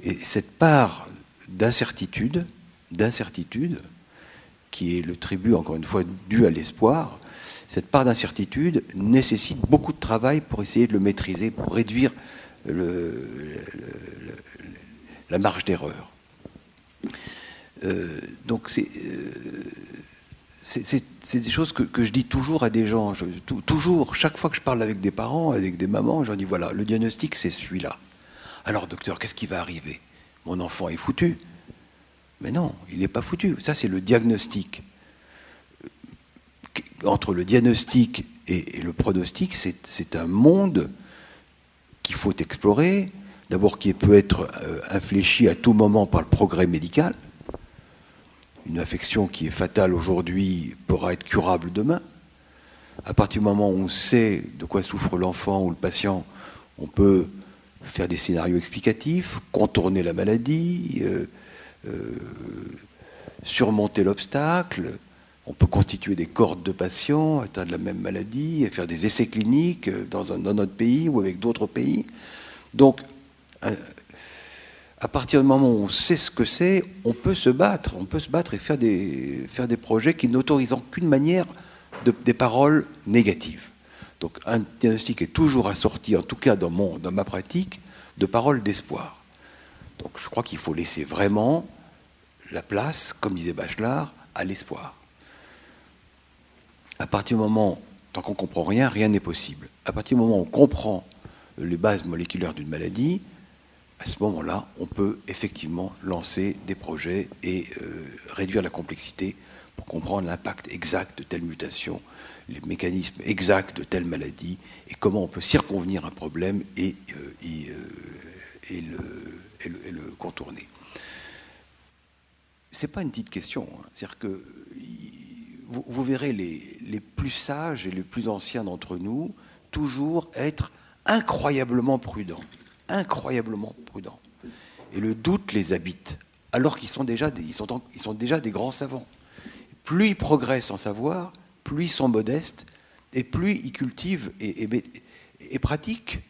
Et cette part d'incertitude, qui est le tribut, encore une fois, dû à l'espoir, cette part d'incertitude nécessite beaucoup de travail pour essayer de le maîtriser, pour réduire la marge d'erreur. Donc c'est des choses que je dis toujours à des gens. Toujours, chaque fois que je parle avec des parents, avec des mamans, je leur dis voilà, le diagnostic c'est celui-là. Alors docteur, qu'est-ce qui va arriver? Mon enfant est foutu? Mais non, il n'est pas foutu. Ça c'est le diagnostic. Entre le diagnostic et le pronostic, c'est un monde qu'il faut explorer. D'abord, qui peut être infléchi à tout moment par le progrès médical. Une affection qui est fatale aujourd'hui pourra être curable demain. À partir du moment où on sait de quoi souffre l'enfant ou le patient, on peut faire des scénarios explicatifs, contourner la maladie, surmonter l'obstacle. On peut constituer des cohortes de patients atteints de la même maladie, et faire des essais cliniques dans notre pays ou avec d'autres pays. Donc, à partir du moment où on sait ce que c'est, on peut se battre et faire des projets qui n'autorisent en qu'une manière des paroles négatives. Donc un diagnostic est toujours assorti, en tout cas dans ma pratique, de paroles d'espoir. Donc je crois qu'il faut laisser vraiment la place, comme disait Bachelard, à l'espoir. À partir du moment, tant qu'on ne comprend rien, rien n'est possible. À partir du moment où on comprend les bases moléculaires d'une maladie, à ce moment-là, on peut effectivement lancer des projets et réduire la complexité pour comprendre l'impact exact de telle mutation, les mécanismes exacts de telle maladie, et comment on peut circonvenir un problème et le contourner. Ce n'est pas une petite question. Hein. C'est-à-dire que vous verrez les plus sages et les plus anciens d'entre nous toujours être incroyablement prudents. Incroyablement prudents. Et le doute les habite, alors qu'ils sont déjà des grands savants. Plus ils progressent en savoir, plus ils sont modestes, et plus ils cultivent et pratiquent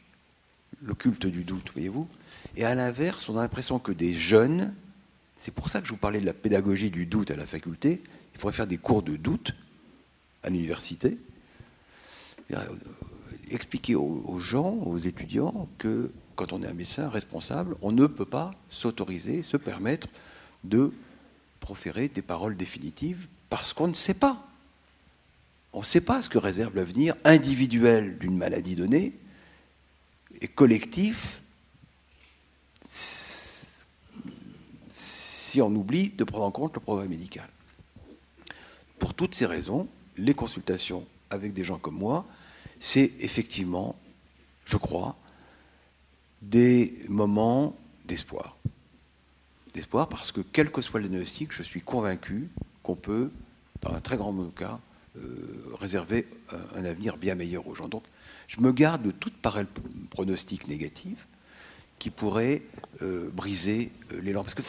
le culte du doute, voyez-vous. Et à l'inverse, on a l'impression que des jeunes, c'est pour ça que je vous parlais de la pédagogie du doute à la faculté, il faudrait faire des cours de doute à l'université, expliquer aux gens, aux étudiants, que quand on est un médecin responsable, on ne peut pas s'autoriser, se permettre de proférer des paroles définitives parce qu'on ne sait pas. On ne sait pas ce que réserve l'avenir individuel d'une maladie donnée et collectif si on oublie de prendre en compte le progrès médical. Pour toutes ces raisons, les consultations avec des gens comme moi, c'est effectivement, je crois, des moments d'espoir. D'espoir parce que, quel que soit le diagnostic, je suis convaincu qu'on peut, dans un très grand nombre de cas, réserver un avenir bien meilleur aux gens. Donc, je me garde de toute parole pronostic négative qui pourrait briser l'élan. Parce que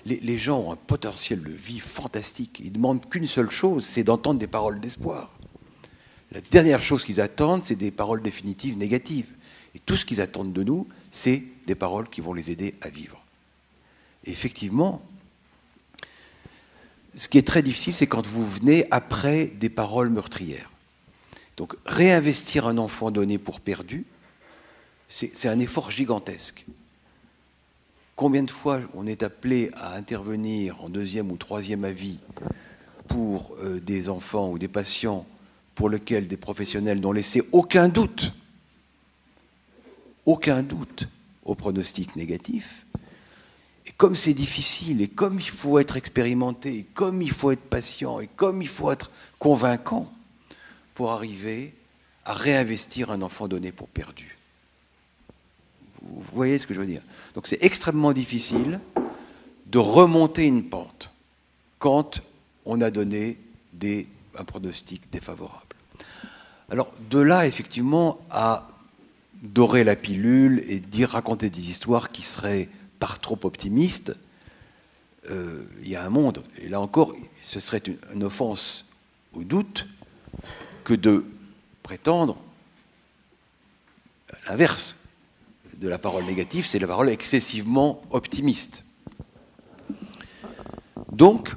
les gens ont un potentiel de vie fantastique. Ils ne demandent qu'une seule chose, c'est d'entendre des paroles d'espoir. La dernière chose qu'ils attendent, c'est des paroles définitives négatives. Et tout ce qu'ils attendent de nous, c'est des paroles qui vont les aider à vivre. Et effectivement, ce qui est très difficile, c'est quand vous venez après des paroles meurtrières. Donc, réinvestir un enfant donné pour perdu, c'est un effort gigantesque. Combien de fois on est appelé à intervenir en deuxième ou troisième avis pour des enfants ou des patients pour lesquels des professionnels n'ont laissé aucun doute au pronostic négatif. Et comme c'est difficile, et comme il faut être expérimenté, et comme il faut être patient, et comme il faut être convaincant pour arriver à réinvestir un enfant donné pour perdu. Vous voyez ce que je veux dire? Donc c'est extrêmement difficile de remonter une pente quand on a donné un pronostic défavorable. Alors de là, effectivement, à dorer la pilule et raconter des histoires qui seraient par trop optimistes, il y a un monde. Et là encore, ce serait une offense au doute que de prétendre l'inverse de la parole négative, c'est la parole excessivement optimiste. Donc,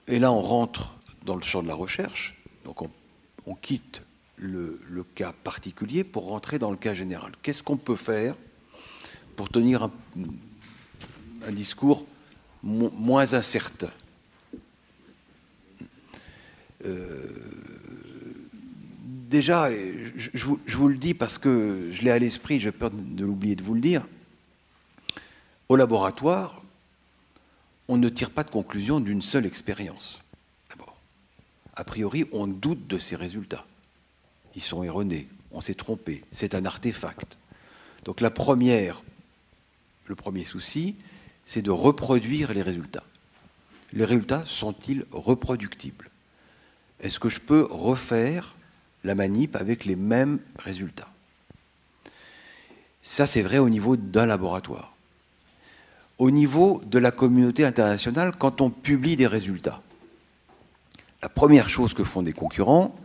et là on rentre dans le champ de la recherche, donc on quitte le cas particulier pour rentrer dans le cas général. Qu'est-ce qu'on peut faire pour tenir un discours moins incertain? Déjà, je vous le dis parce que je l'ai à l'esprit, j'ai peur de l'oublier de vous le dire. Au laboratoire, on ne tire pas de conclusion d'une seule expérience. D'abord, a priori, on doute de ces résultats. Ils sont erronés, on s'est trompé, c'est un artefact. Donc le premier souci, c'est de reproduire les résultats. Les résultats sont-ils reproductibles? Est-ce que je peux refaire la manip avec les mêmes résultats. Ça, c'est vrai au niveau d'un laboratoire. Au niveau de la communauté internationale, quand on publie des résultats, la première chose que font des concurrents,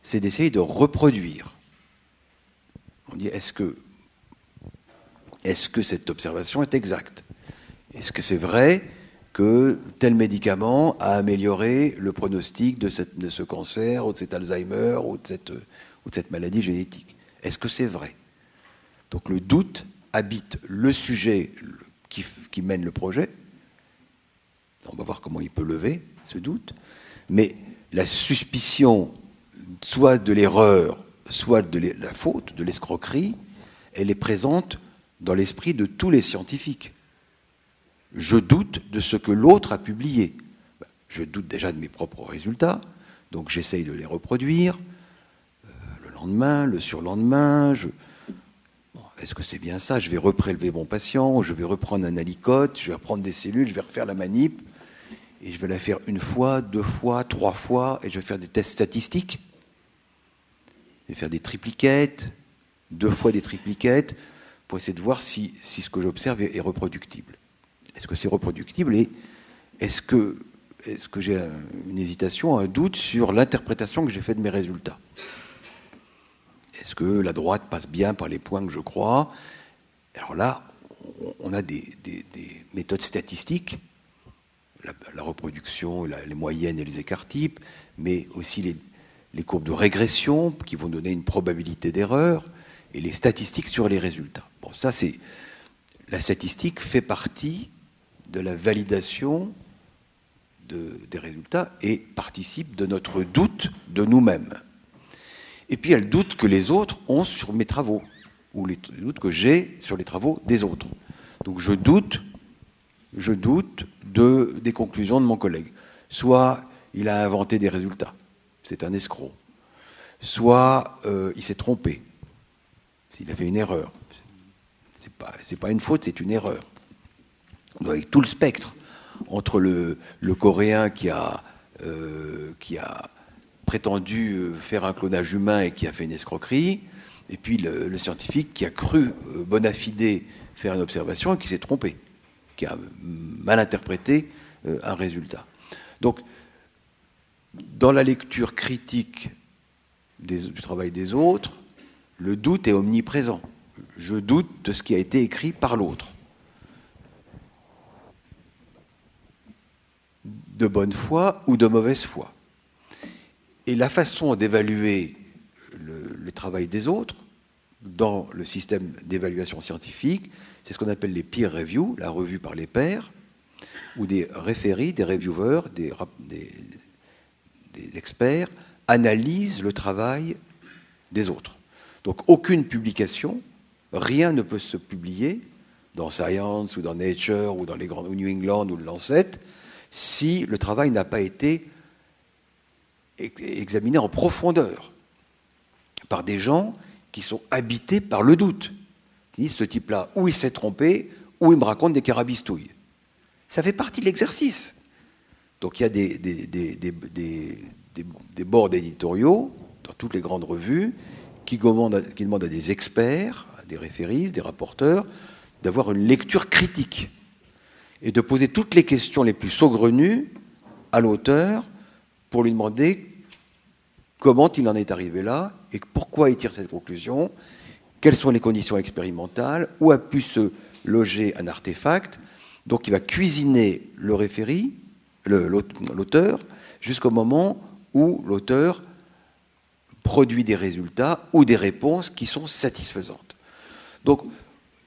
c'est d'essayer de reproduire. On dit, est-ce que cette observation est exacte? Est-ce que c'est vrai que tel médicament a amélioré le pronostic de ce cancer, ou de cet Alzheimer, ou de cette maladie génétique? Est-ce que c'est vrai? Donc le doute habite le sujet qui mène le projet. On va voir comment il peut lever ce doute. Mais la suspicion, soit de l'erreur, soit de la faute, de l'escroquerie, elle est présente dans l'esprit de tous les scientifiques. Je doute de ce que l'autre a publié. Je doute déjà de mes propres résultats, donc j'essaye de les reproduire. Le lendemain, le surlendemain, est-ce que c'est bien ça? Je vais reprélever mon patient, je vais reprendre un alicote, je vais reprendre des cellules, je vais refaire la manip, et je vais la faire 1 fois, 2 fois, 3 fois, et je vais faire des tests statistiques. Je vais faire des tripliquettes, 2 fois des tripliquettes, pour essayer de voir si ce que j'observe est reproductible. Est-ce que c'est reproductible et est-ce que j'ai une hésitation, un doute sur l'interprétation que j'ai faite de mes résultats? Est-ce que la droite passe bien par les points que je crois? Alors là, on a des méthodes statistiques, la reproduction, les moyennes et les écarts-types, mais aussi les courbes de régression qui vont donner une probabilité d'erreur, et les statistiques sur les résultats. Bon, ça, la statistique fait partie de la validation des résultats et participe de notre doute de nous-mêmes. Et puis, il y a le doute que les autres ont sur mes travaux, ou les doutes que j'ai sur les travaux des autres. Donc, je doute des conclusions de mon collègue. Soit il a inventé des résultats, c'est un escroc. Soit il s'est trompé, il a fait une erreur. C'est pas une faute, c'est une erreur. Donc, avec tout le spectre, entre le Coréen qui a prétendu faire un clonage humain et qui a fait une escroquerie, et puis le scientifique qui a cru bona fide faire une observation et qui s'est trompé, qui a mal interprété un résultat. Donc, dans la lecture critique du travail des autres, le doute est omniprésent. Je doute de ce qui a été écrit par l'autre. De bonne foi ou de mauvaise foi. Et la façon d'évaluer le travail des autres dans le système d'évaluation scientifique, c'est ce qu'on appelle les peer reviews, la revue par les pairs, où des référés, des reviewers, des experts analysent le travail des autres. Donc aucune publication, rien ne peut se publier dans Science ou dans Nature ou dans les grands, ou New England ou le Lancet si le travail n'a pas été examiné en profondeur par des gens qui sont habités par le doute. Ils disent, ce type-là, ou il s'est trompé, ou il me raconte des carabistouilles. Ça fait partie de l'exercice. Donc il y a des boards éditoriaux dans toutes les grandes revues qui demandent à des experts, à des référistes, des rapporteurs, d'avoir une lecture critique et de poser toutes les questions les plus saugrenues à l'auteur pour lui demander comment il en est arrivé là et pourquoi il tire cette conclusion, quelles sont les conditions expérimentales, où a pu se loger un artefact. Donc il va cuisiner le référé, l'auteur, jusqu'au moment où l'auteur produit des résultats ou des réponses qui sont satisfaisantes. Donc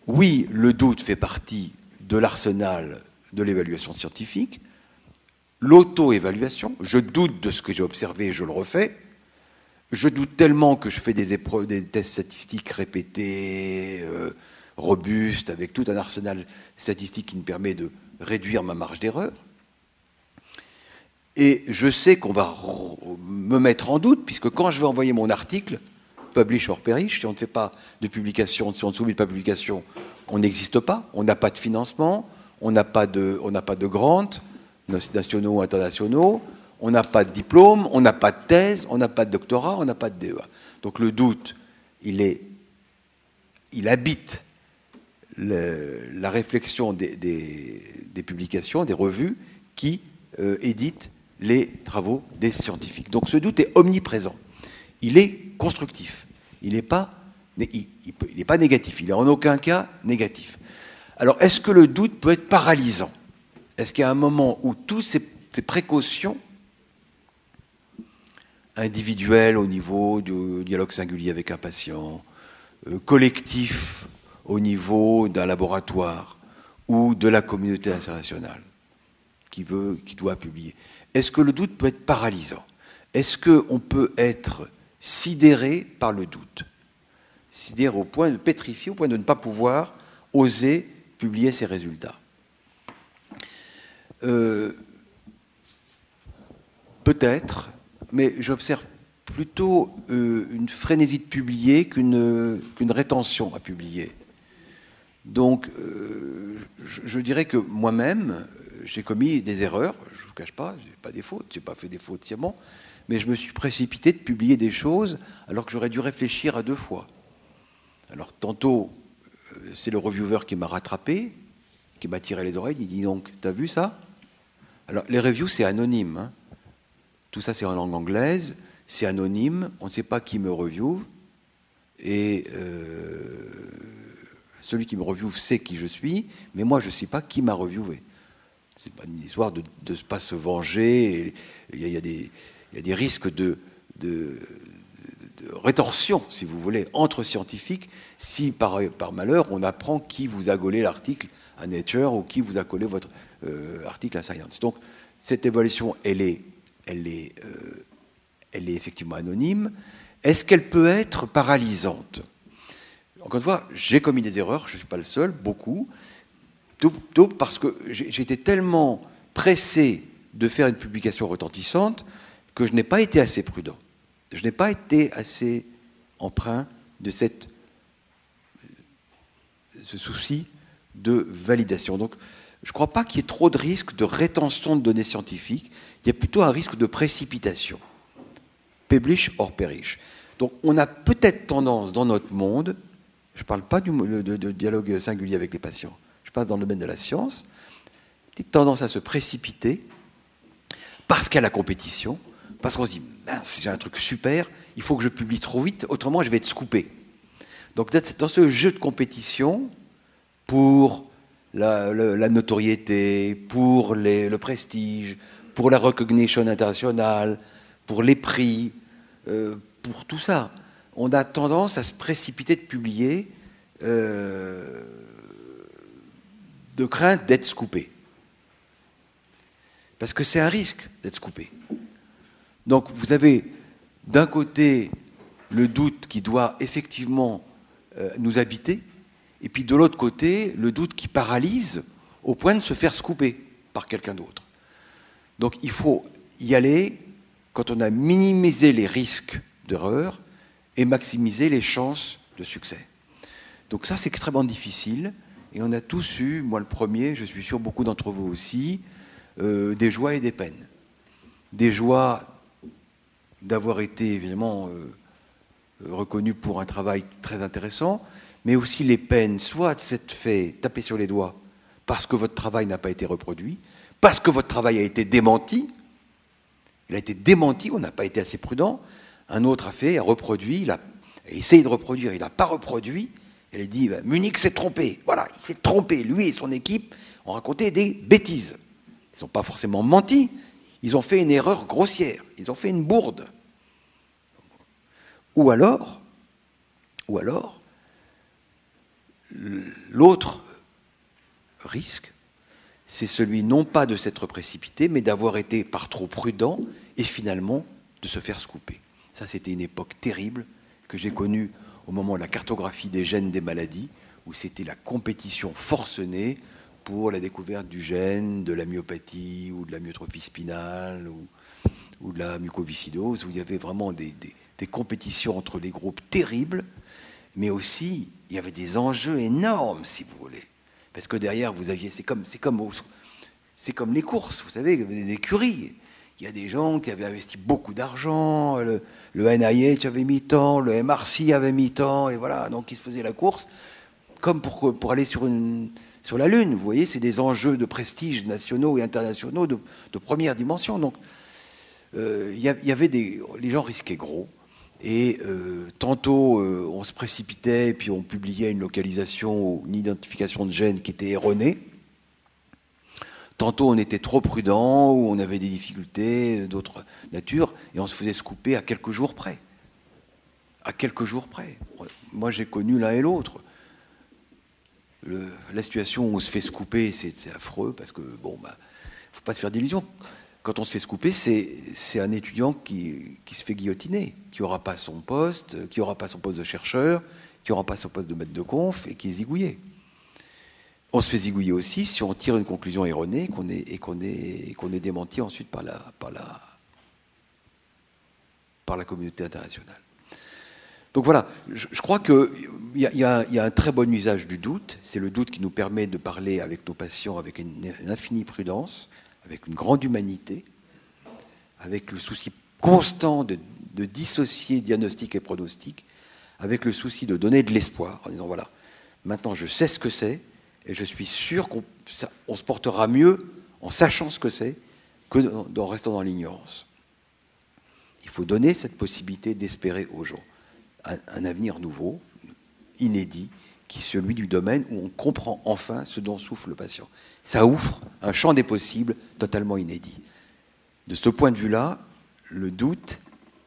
oui, le doute fait partie de l'arsenal de l'évaluation scientifique. L'auto-évaluation, je doute de ce que j'ai observé et je le refais. Je doute tellement que je fais des épreuves, des tests statistiques répétés, robustes, avec tout un arsenal statistique qui me permet de réduire ma marge d'erreur. Et je sais qu'on va me mettre en doute, puisque quand je vais envoyer mon article, publish or perish, si on ne fait pas de publication, si on ne soumet pas de publication, on n'existe pas, on n'a pas de financement, on n'a pas de grants nationaux ou internationaux, On n'a pas de diplôme, on n'a pas de thèse, on n'a pas de doctorat, on n'a pas de DEA. Donc le doute, il habite la réflexion des publications, des revues qui éditent les travaux des scientifiques. Donc ce doute est omniprésent. Il est constructif. Il n'est pas négatif. Il n'est en aucun cas négatif. Alors, est-ce que le doute peut être paralysant? Est-ce qu'il y a un moment où toutes ces précautions individuelles au niveau du dialogue singulier avec un patient, collectif au niveau d'un laboratoire ou de la communauté internationale qui doit publier, est-ce que le doute peut être paralysant? Est-ce qu'on peut être sidéré par le doute? Sidéré au point de pétrifier, au point de ne pas pouvoir oser publier ses résultats. Peut-être, mais j'observe plutôt une frénésie de publier qu'une rétention à publier. Donc, je dirais que moi-même, j'ai commis des erreurs, je ne vous cache pas, je n'ai pas des fautes, je n'ai pas fait des fautes sciemment, mais je me suis précipité de publier des choses alors que j'aurais dû réfléchir à 2 fois. Alors, tantôt, c'est le reviewer qui m'a rattrapé, qui m'a tiré les oreilles, il dit donc, t'as vu ça? Alors, les reviews, c'est anonyme. Hein. Tout ça, c'est en langue anglaise, c'est anonyme, on ne sait pas qui me review, et celui qui me review sait qui je suis, mais moi, je ne sais pas qui m'a reviewé. C'est pas une histoire de ne pas se venger, il y a des risques de rétorsion, si vous voulez, entre scientifiques, si par malheur on apprend qui vous a gaulé l'article à Nature ou qui vous a collé votre article à Science. Donc cette évaluation, elle est effectivement anonyme. Est-ce qu'elle peut être paralysante? Encore une fois, j'ai commis des erreurs, je ne suis pas le seul, beaucoup, tout parce que j'étais tellement pressé de faire une publication retentissante que je n'ai pas été assez prudent. Je n'ai pas été assez empreint de ce souci de validation. Donc, je ne crois pas qu'il y ait trop de risques de rétention de données scientifiques. Il y a plutôt un risque de précipitation. Publish or perish. Donc, on a peut-être tendance dans notre monde, je ne parle pas de dialogue singulier avec les patients, je parle dans le domaine de la science, petite tendance à se précipiter parce qu'il y a la compétition, parce qu'on se dit, mince, j'ai un truc super, il faut que je publie trop vite, autrement je vais être scoopé. Donc dans ce jeu de compétition, pour la notoriété, pour le prestige, pour la recognition internationale, pour les prix, pour tout ça, on a tendance à se précipiter de publier de crainte d'être scoopé. Parce que c'est un risque d'être scoopé. Donc vous avez d'un côté le doute qui doit effectivement nous habiter, et puis de l'autre côté le doute qui paralyse au point de se faire scooper par quelqu'un d'autre. Donc il faut y aller quand on a minimisé les risques d'erreur et maximisé les chances de succès. Donc ça c'est extrêmement difficile, et on a tous eu, moi le premier, je suis sûr beaucoup d'entre vous aussi, des joies et des peines. Des joies d'avoir été évidemment reconnu pour un travail très intéressant, mais aussi les peines, soit de s'être fait taper sur les doigts parce que votre travail n'a pas été reproduit, parce que votre travail a été démenti. Il a été démenti, on n'a pas été assez prudent. Un autre a reproduit, il a essayé de reproduire, il n'a pas reproduit. Il a dit, Munich s'est trompé. Voilà, il s'est trompé. Lui et son équipe ont raconté des bêtises. Ils n'ont pas forcément menti, ils ont fait une erreur grossière, ils ont fait une bourde. Ou alors, l'autre risque, c'est celui non pas de s'être précipité, mais d'avoir été par trop prudent et finalement de se faire scooper. Ça, c'était une époque terrible que j'ai connue au moment de la cartographie des gènes des maladies, où c'était la compétition forcenée pour la découverte du gène, de la myopathie ou de la myotrophie spinale ou de la mucoviscidose, où il y avait vraiment des compétitions entre les groupes terribles, mais aussi il y avait des enjeux énormes, si vous voulez. Parce que derrière, vous aviez, c'est comme les courses, vous savez, des écuries. il y a des gens qui avaient investi beaucoup d'argent, le NIH avait mis tant, le MRC avait mis tant, et voilà, donc ils se faisaient la course, comme pour aller sur la Lune. Vous voyez, c'est des enjeux de prestige nationaux et internationaux de première dimension. Donc, y avait les gens risquaient gros. Et tantôt, on se précipitait, puis on publiait une localisation ou une identification de gènes qui était erronée. Tantôt, on était trop prudent, ou on avait des difficultés d'autres natures, et on se faisait scooper à quelques jours près. À quelques jours près. Moi, j'ai connu l'un et l'autre. La situation où on se fait scooper, c'est affreux, parce que, bon, faut pas se faire d'illusions. Quand on se fait scooper, c'est un étudiant qui se fait guillotiner, qui n'aura pas son poste, de chercheur, qui n'aura pas son poste de maître de conf, et qui est zigouillé. On se fait zigouiller aussi si on tire une conclusion erronée et qu'on est démenti ensuite par la communauté internationale. Donc voilà, je crois qu'il y a un très bon usage du doute. C'est le doute qui nous permet de parler avec nos patients avec une infinie prudence, avec une grande humanité, avec le souci constant de dissocier diagnostic et pronostic, avec le souci de donner de l'espoir, en disant voilà, maintenant je sais ce que c'est, et je suis sûr qu'on se portera mieux en sachant ce que c'est que en restant dans l'ignorance. Il faut donner cette possibilité d'espérer aux gens un avenir nouveau, inédit, qui est celui du domaine où on comprend enfin ce dont souffre le patient. Ça ouvre un champ des possibles totalement inédit. De ce point de vue-là, le doute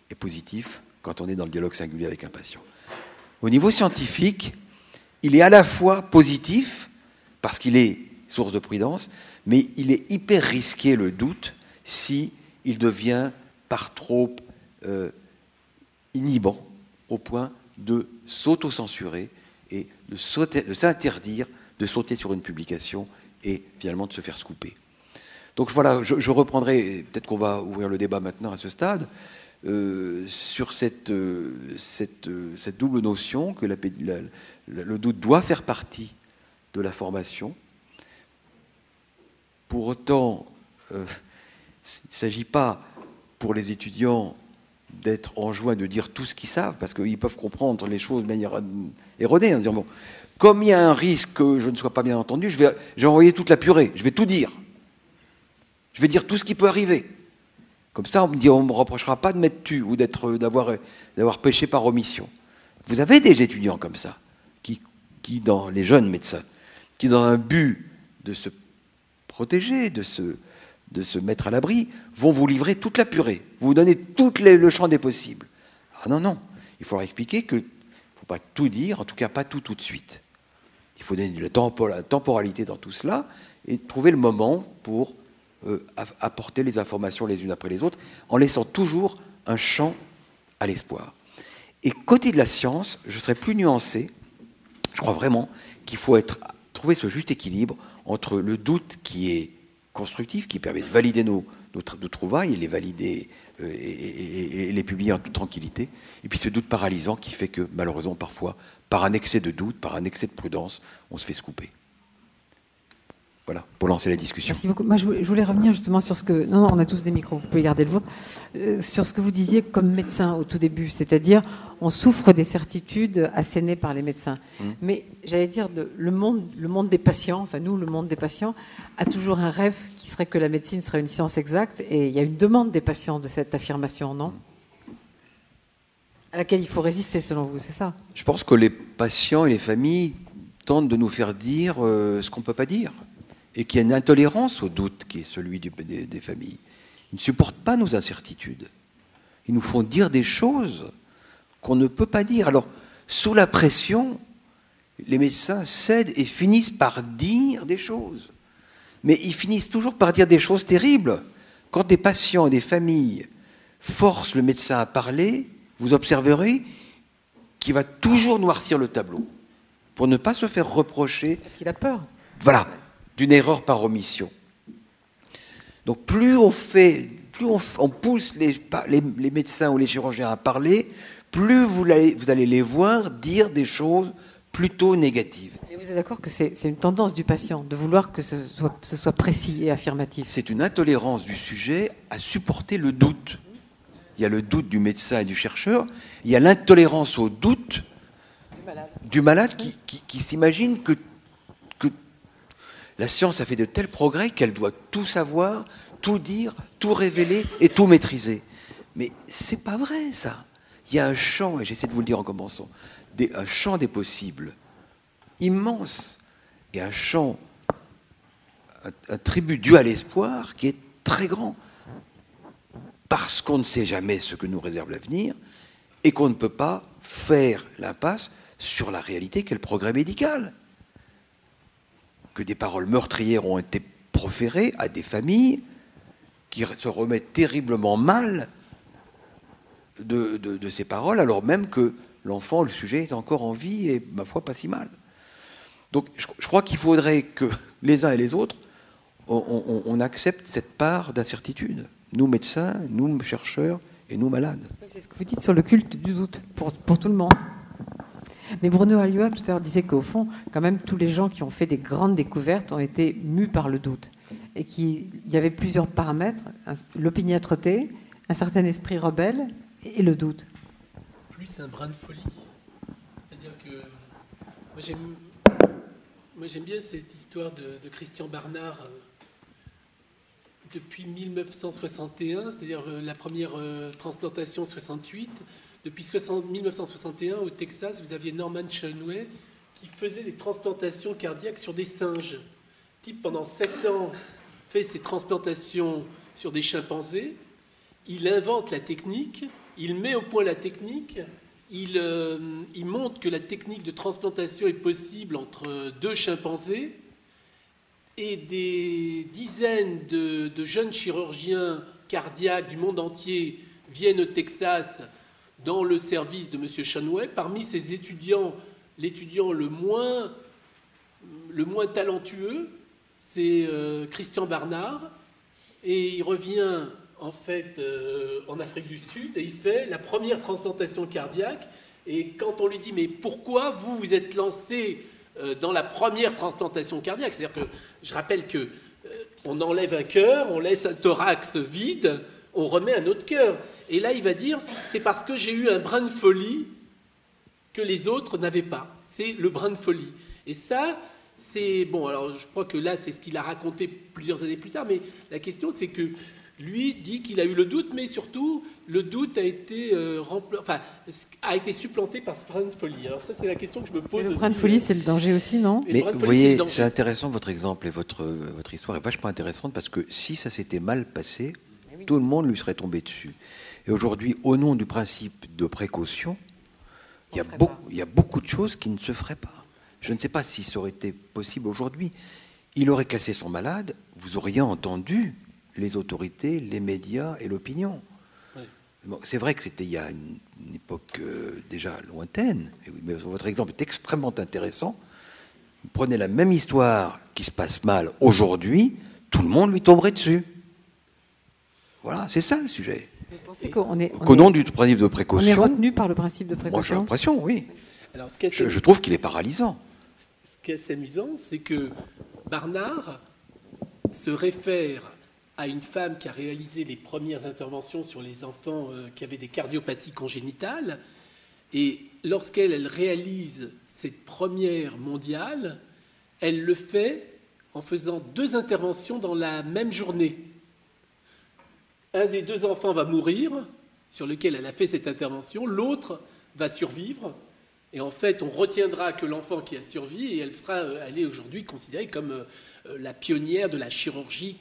est positif quand on est dans le dialogue singulier avec un patient. Au niveau scientifique, il est à la fois positif, parce qu'il est source de prudence, mais il est hyper risqué, le doute, si il devient par trop inhibant, au point de s'auto-censurer et de s'interdire de sauter sur une publication et finalement de se faire scooper. Donc voilà, je reprendrai, peut-être qu'on va ouvrir le débat maintenant à ce stade, sur cette double notion que le doute doit faire partie de la formation. Pour autant, il ne s'agit pas pour les étudiants d'être enjoints de dire tout ce qu'ils savent, parce qu'ils peuvent comprendre les choses de manière erronée, en disant, bon, comme il y a un risque que je ne sois pas bien entendu, je vais envoyer toute la purée, je vais tout dire. Je vais dire tout ce qui peut arriver. Comme ça, on me reprochera pas de m'être tu ou d'avoir péché par omission. Vous avez des étudiants comme ça, qui dans les jeunes médecins, qui dans un but de se protéger, de se mettre à l'abri, vont vous livrer toute la purée, vous donner tout le champ des possibles. Ah non, il faudra expliquer qu'il ne faut pas tout dire, en tout cas pas tout de suite. Il faut donner de la temporalité dans tout cela et trouver le moment pour apporter les informations les unes après les autres, en laissant toujours un champ à l'espoir. Et côté de la science, je serais plus nuancé. Je crois vraiment qu'il faut trouver ce juste équilibre entre le doute qui est constructif, qui permet de valider nos trouvailles et les valider et les publier en toute tranquillité, et puis ce doute paralysant qui fait que malheureusement parfois, par un excès de doute, par un excès de prudence, on se fait scooper. Voilà, pour lancer la discussion. Merci beaucoup. Moi, je voulais revenir justement sur ce que... Non, on a tous des micros, vous pouvez garder le vôtre. Sur ce que vous disiez comme médecin au tout début, c'est-à-dire on souffre des certitudes assénées par les médecins. Mais j'allais dire, le monde des patients, enfin nous, le monde des patients, a toujours un rêve qui serait que la médecine serait une science exacte, et il y a une demande des patients de cette affirmation, non ? À laquelle il faut résister, selon vous, c'est ça ? Je pense que les patients et les familles tentent de nous faire dire ce qu'on ne peut pas dire. Et qu'il y a une intolérance au doute qui est celui des familles. Ils ne supportent pas nos incertitudes. Ils nous font dire des choses qu'on ne peut pas dire. Alors, sous la pression, les médecins cèdent et finissent par dire des choses. Mais ils finissent toujours par dire des choses terribles. Quand des patients et des familles forcent le médecin à parler, vous observerez qu'il va toujours noircir le tableau pour ne pas se faire reprocher. Parce qu'il a peur. Voilà. D'une erreur par omission. Donc plus on pousse les médecins ou les chirurgiens à parler, plus vous allez les voir dire des choses plutôt négative. Et vous êtes d'accord que c'est une tendance du patient de vouloir que ce soit précis et affirmatif? C'est une intolérance du sujet à supporter le doute. Il y a le doute du médecin et du chercheur, il y a l'intolérance au doute du malade qui s'imagine que la science a fait de tels progrès qu'elle doit tout savoir, tout dire, tout révéler et tout maîtriser. Mais c'est pas vrai, ça. Il y a un champ, et j'essaie de vous le dire en commençant, un champ des possibles immense, et un champ, un tribut dû à l'espoir qui est très grand. Parce qu'on ne sait jamais ce que nous réserve l'avenir, et qu'on ne peut pas faire l'impasse sur la réalité qu'est le progrès médical. Que des paroles meurtrières ont été proférées à des familles qui se remettent terriblement mal de ces paroles, alors même que l'enfant, le sujet, est encore en vie et, ma foi, pas si mal. Donc je crois qu'il faudrait que les uns et les autres, on accepte cette part d'incertitude. Nous médecins, nous chercheurs et nous malades. C'est ce que vous dites sur le culte du doute, pour tout le monde. Mais Bruno Alliot tout à l'heure disait qu'au fond, quand même, tous les gens qui ont fait des grandes découvertes ont été mus par le doute. Et qu'il y avait plusieurs paramètres, l'opiniâtreté, un certain esprit rebelle et le doute. Plus un brin de folie. C'est-à-dire que moi j'aime bien cette histoire de Christian Barnard depuis 1961, c'est-à-dire la première transplantation 68. Depuis 1961, au Texas, vous aviez Norman Shanway qui faisait des transplantations cardiaques sur des singes. Le type, pendant 7 ans, fait ces transplantations sur des chimpanzés. Il invente la technique, il met au point la technique, il montre que la technique de transplantation est possible entre 2 chimpanzés, et des dizaines de jeunes chirurgiens cardiaques du monde entier viennent au Texas dans le service de M. Shanway. Parmi ces étudiants, l'étudiant le moins talentueux, c'est Christian Barnard, et il revient en fait en Afrique du Sud et il fait la première transplantation cardiaque. Et quand on lui dit mais pourquoi vous êtes lancé dans la première transplantation cardiaque, c'est-à-dire que je rappelle que on enlève un cœur, on laisse un thorax vide, on remet un autre cœur. Et là, il va dire, c'est parce que j'ai eu un brin de folie que les autres n'avaient pas. C'est le brin de folie. Et ça, c'est... Bon, alors je crois que là, c'est ce qu'il a raconté plusieurs années plus tard, mais la question, c'est que lui dit qu'il a eu le doute, mais surtout, le doute a été, a été supplanté par ce brin de folie. Alors ça, c'est la question que je me pose. Et le brin de folie, c'est le danger aussi, non? Mais vous voyez, c'est intéressant, votre exemple et votre histoire est vachement intéressante, parce que si ça s'était mal passé, tout le monde lui serait tombé dessus. Et aujourd'hui, au nom du principe de précaution, il y a beaucoup de choses qui ne se feraient pas. Je ne sais pas si ça aurait été possible aujourd'hui. Il aurait cassé son malade, vous auriez entendu les autorités, les médias et l'opinion. Oui. Bon, c'est vrai que c'était il y a une époque déjà lointaine, mais votre exemple est extrêmement intéressant. Vous prenez la même histoire qui se passe mal aujourd'hui, tout le monde lui tomberait dessus. Voilà, c'est ça le sujet. Vous pensez qu'au nom du principe de précaution... On est retenu par le principe de précaution? Moi, j'ai l'impression, oui. Alors, je trouve qu'il est paralysant. Ce qui est assez amusant, c'est que Barnard se réfère à une femme qui a réalisé les premières interventions sur les enfants qui avaient des cardiopathies congénitales. Et lorsqu'elle réalise cette première mondiale, elle le fait en faisant 2 interventions dans la même journée. Un des 2 enfants va mourir, sur lequel elle a fait cette intervention. L'autre va survivre. Et en fait, on retiendra que l'enfant qui a survécu, et elle est aujourd'hui considérée comme la pionnière de la chirurgie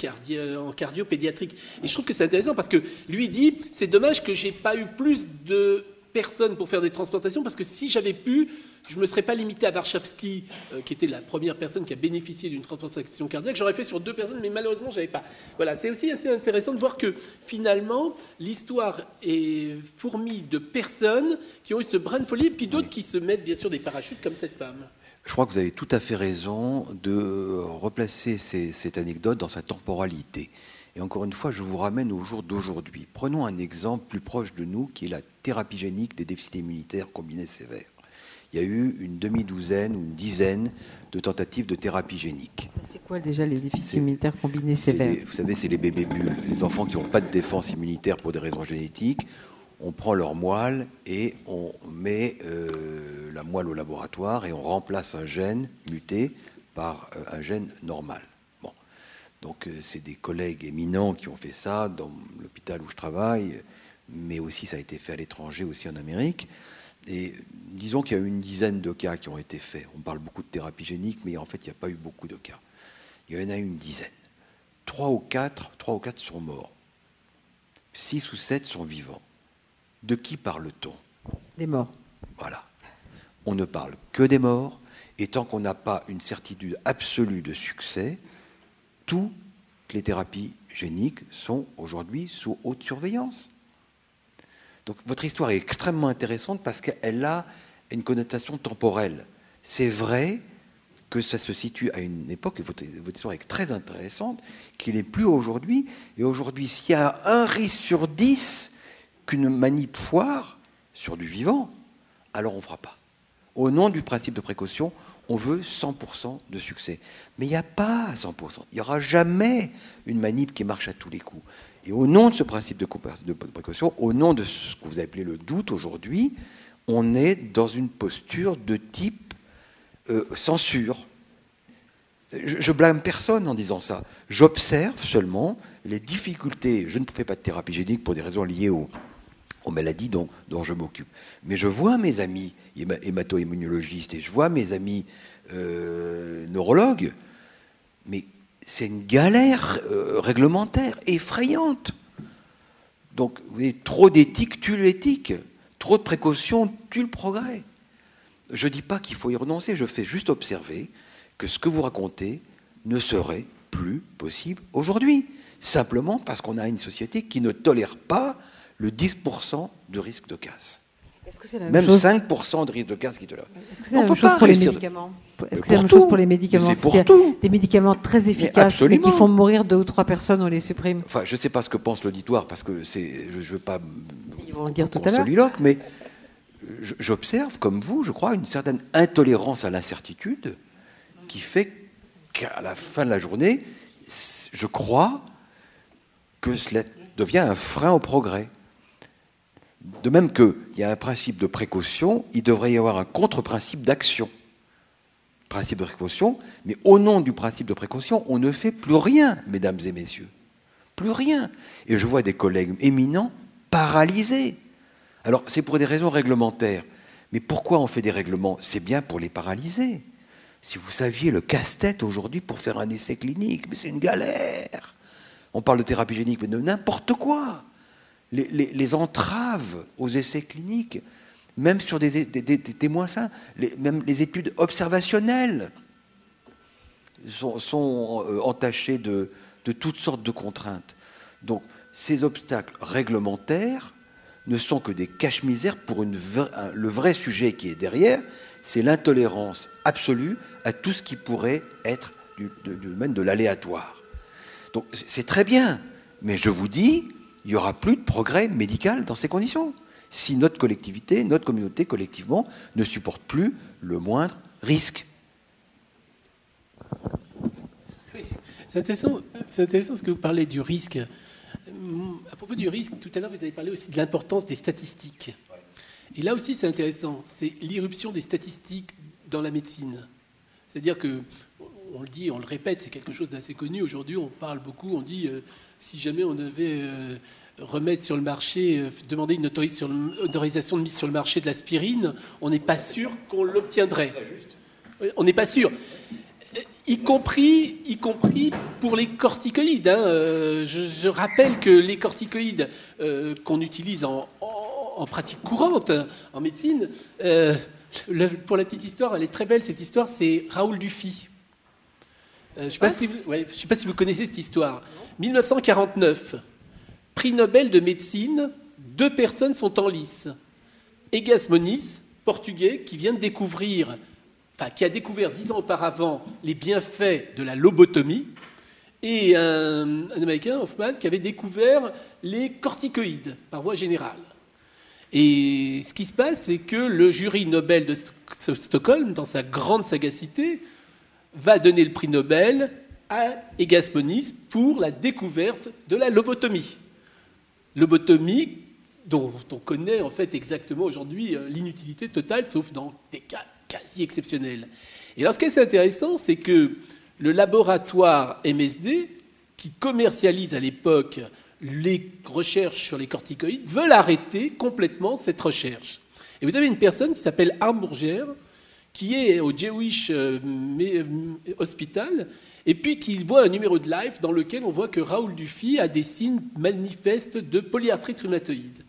en cardio-pédiatrique. Et je trouve que c'est intéressant parce que lui dit, c'est dommage que j'ai pas eu plus de personnes pour faire des transplantations, parce que si j'avais pu, je ne me serais pas limité à Warshawski, qui était la première personne qui a bénéficié d'une transplantation cardiaque. J'aurais fait sur 2 personnes, mais malheureusement, je n'avais pas. Voilà, c'est aussi assez intéressant de voir que finalement, l'histoire est fourmille de personnes qui ont eu ce brin de folie, et puis d'autres qui se mettent bien sûr des parachutes comme cette femme. Je crois que vous avez tout à fait raison de replacer cette anecdote dans sa temporalité. Et encore une fois, je vous ramène au jour d'aujourd'hui. Prenons un exemple plus proche de nous, qui est la thérapie génique des déficits immunitaires combinés sévères. il y a eu une demi-douzaine ou une dizaine de tentatives de thérapie génique. C'est quoi déjà les déficits immunitaires combinés sévères? Vous savez, c'est les bébés bulles, les enfants qui n'ont pas de défense immunitaire pour des raisons génétiques. On prend leur moelle et on met la moelle au laboratoire et on remplace un gène muté par un gène normal. Bon. Donc c'est des collègues éminents qui ont fait ça dans l'hôpital où je travaille, mais aussi ça a été fait à l'étranger, aussi en Amérique. Et disons qu'il y a eu une dizaine de cas qui ont été faits. On parle beaucoup de thérapie génique, mais en fait, il n'y a pas eu beaucoup de cas. Il y en a eu une dizaine. 3 ou 4 sont morts. 6 ou 7 sont vivants. De qui parle-t-on? Des morts. Voilà. On ne parle que des morts, et tant qu'on n'a pas une certitude absolue de succès, toutes les thérapies géniques sont aujourd'hui sous haute surveillance. Donc votre histoire est extrêmement intéressante parce qu'elle a une connotation temporelle. C'est vrai que ça se situe à une époque, et votre histoire est très intéressante, qu'il n'est plus aujourd'hui. Et aujourd'hui, s'il y a un risque sur 10 qu'une manip foire sur du vivant, alors on ne fera pas. Au nom du principe de précaution, on veut 100% de succès. Mais il n'y a pas 100%. Il n'y aura jamais une manip qui marche à tous les coups. Et au nom de ce principe de précaution, au nom de ce que vous appelez le doute aujourd'hui, on est dans une posture de type censure. Je blâme personne en disant ça. J'observe seulement les difficultés. Je ne fais pas de thérapie génique pour des raisons liées aux maladies dont je m'occupe. Mais je vois mes amis hémato-immunologistes et je vois mes amis neurologues, mais c'est une galère réglementaire effrayante. Donc, vous voyez, trop d'éthique tue l'éthique. Trop de précautions tue le progrès. Je ne dis pas qu'il faut y renoncer, je fais juste observer que ce que vous racontez ne serait plus possible aujourd'hui. Simplement parce qu'on a une société qui ne tolère pas le 10% de risque de casse. Est-ce que c'est la même même chose 5% de risque de casse qui te l'a. Est-ce que c'est la même chose pour les médicaments? Est-ce que c'est la même chose pour les médicaments? C'est pour tout. Des médicaments très efficaces mais qui font mourir 2 ou 3 personnes, on les supprime. Enfin, je ne sais pas ce que pense l'auditoire parce que je ne veux pas. Ils vont le dire tout à l'heure. Soliloque, mais j'observe, comme vous, je crois, une certaine intolérance à l'incertitude qui fait qu'à la fin de la journée, je crois que cela devient un frein au progrès. De même qu'il y a un principe de précaution, il devrait y avoir un contre-principe d'action. Principe de précaution, mais au nom du principe de précaution, on ne fait plus rien, mesdames et messieurs. Plus rien. Et je vois des collègues éminents paralysés. Alors, c'est pour des raisons réglementaires. Mais pourquoi on fait des règlements? C'est bien pour les paralyser. Si vous saviez le casse-tête aujourd'hui pour faire un essai clinique, mais c'est une galère. On parle de thérapie génique, mais de n'importe quoi. Les entraves aux essais cliniques, même sur des témoins sains, même les études observationnelles sont entachées de toutes sortes de contraintes. Donc, ces obstacles réglementaires ne sont que des cache-misères pour le vrai sujet qui est derrière, c'est l'intolérance absolue à tout ce qui pourrait être du domaine de l'aléatoire. Donc, c'est très bien, mais je vous dis, il n'y aura plus de progrès médical dans ces conditions. Si notre collectivité, notre communauté collectivement, ne supporte plus le moindre risque. Oui, c'est intéressant ce que vous parlez du risque. À propos du risque, tout à l'heure, vous avez parlé aussi de l'importance des statistiques. Et là aussi, c'est intéressant. C'est l'irruption des statistiques dans la médecine. C'est-à-dire que, on le dit, on le répète, c'est quelque chose d'assez connu. Aujourd'hui, on parle beaucoup, on dit, si jamais on devait remettre sur le marché, demander une autorisation de mise sur le marché de l'aspirine, on n'est pas sûr qu'on l'obtiendrait. Très juste. On n'est pas sûr. Y compris pour les corticoïdes. Je rappelle que les corticoïdes qu'on utilise en pratique courante, en médecine, pour la petite histoire, elle est très belle cette histoire, c'est Raoul Dufy. Je ne sais pas si vous connaissez cette histoire. 1949, prix Nobel de médecine, 2 personnes sont en lice. Egas Moniz, portugais, qui a découvert 10 ans auparavant les bienfaits de la lobotomie, et un Américain, Hoffman, qui avait découvert les corticoïdes par voie générale. Et ce qui se passe, c'est que le jury Nobel de Stockholm, dans sa grande sagacité, va donner le prix Nobel à Egas Moniz pour la découverte de la lobotomie. Lobotomie dont on connaît en fait exactement aujourd'hui l'inutilité totale, sauf dans des cas quasi exceptionnels. Et alors ce qui est intéressant, c'est que le laboratoire MSD, qui commercialise à l'époque les recherches sur les corticoïdes, veulent arrêter complètement cette recherche. Et vous avez une personne qui s'appelle Hamburger, qui est au Jewish Hospital, et puis qui voit un numéro de Life dans lequel on voit que Raoul Dufy a des signes manifestes de polyarthrite rhumatoïde.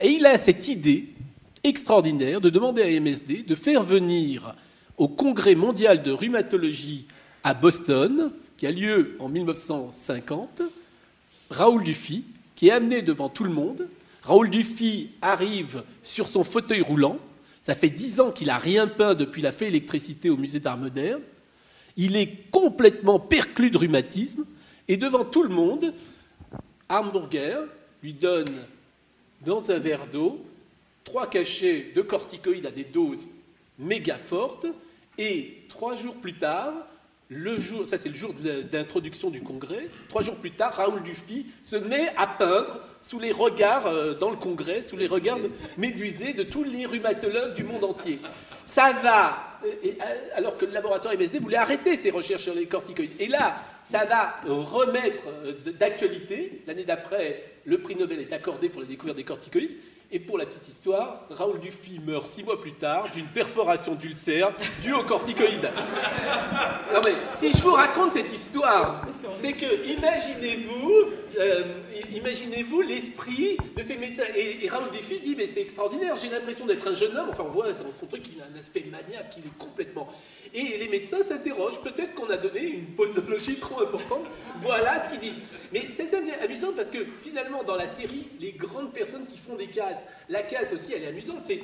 Et il a cette idée extraordinaire de demander à MSD de faire venir au Congrès mondial de rhumatologie à Boston, qui a lieu en 1950, Raoul Dufy, qui est amené devant tout le monde. Raoul Dufy arrive sur son fauteuil roulant. Ça fait 10 ans qu'il n'a rien peint depuis qu'il a fait électricité au musée d'art moderne. Il est complètement perclus de rhumatisme. Et devant tout le monde, Hamburger lui donne dans un verre d'eau 3 cachets de corticoïdes à des doses méga fortes. Et 3 jours plus tard, ça c'est le jour d'introduction du congrès, 3 jours plus tard, Raoul Dufy se met à peindre sous les regards, dans le congrès, sous les regards médusés de tous les rhumatologues du monde entier. Ça va, alors que le laboratoire MSD voulait arrêter ses recherches sur les corticoïdes. Et là, ça va remettre d'actualité. L'année d'après, le prix Nobel est accordé pour la découverte des corticoïdes. Et pour la petite histoire, Raoul Dufy meurt 6 mois plus tard d'une perforation d'ulcère due aux corticoïdes. Non mais, si je vous raconte cette histoire, c'est que imaginez-vous l'esprit de ces médecins. Et Raoul Dufy dit, mais c'est extraordinaire, j'ai l'impression d'être un jeune homme. Enfin, on voit dans son truc qu'il a un aspect maniaque, qu'il est complètement... Et les médecins s'interrogent, peut-être qu'on a donné une posologie trop importante. Voilà ce qu'ils disent. Mais c'est amusant parce que finalement, dans la série, les grandes personnes qui font des cases, la case aussi, elle est amusante, c'est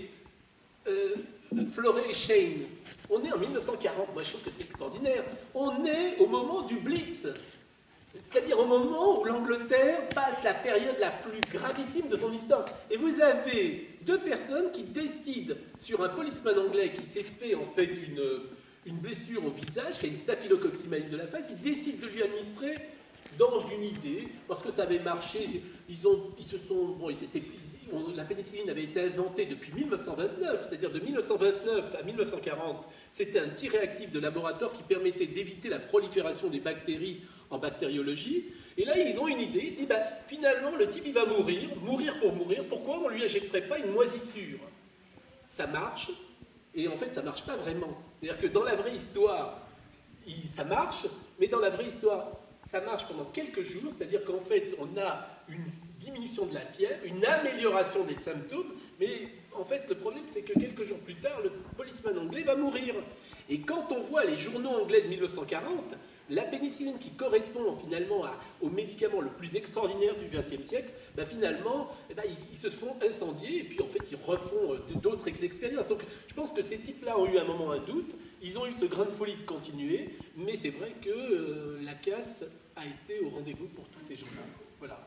Florey et Shane. On est en 1940, moi je trouve que c'est extraordinaire. On est au moment du Blitz. C'est-à-dire au moment où l'Angleterre passe la période la plus gravissime de son histoire. Et vous avez 2 personnes qui décident sur un policeman anglais qui s'est fait en fait une blessure au visage, qui a une staphylococci de la face, ils décident de lui administrer dans une idée, parce que ça avait marché, la pénicilline avait été inventée depuis 1929, c'est-à-dire de 1929 à 1940, c'était un petit réactif de laboratoire qui permettait d'éviter la prolifération des bactéries en bactériologie. Et là, ils ont une idée, ils disent, finalement, le type, il va mourir pour mourir, pourquoi on ne lui injecterait pas une moisissure? Ça marche, et en fait, ça ne marche pas vraiment. C'est-à-dire que dans la vraie histoire, ça marche, mais dans la vraie histoire, ça marche pendant quelques jours, c'est-à-dire qu'en fait, on a une diminution de la fièvre, une amélioration des symptômes, mais en fait, le problème, c'est que quelques jours plus tard, le policeman anglais va mourir. Et quand on voit les journaux anglais de 1940, la pénicilline qui correspond finalement au médicament le plus extraordinaire du XXe siècle, finalement, ils se font incendier et puis en fait, ils refont d'autres expériences. Donc, je pense que ces types-là ont eu un moment un doute, ils ont eu ce grain de folie de continuer, mais c'est vrai que la casse a été au rendez-vous pour tous ces gens-là. Voilà.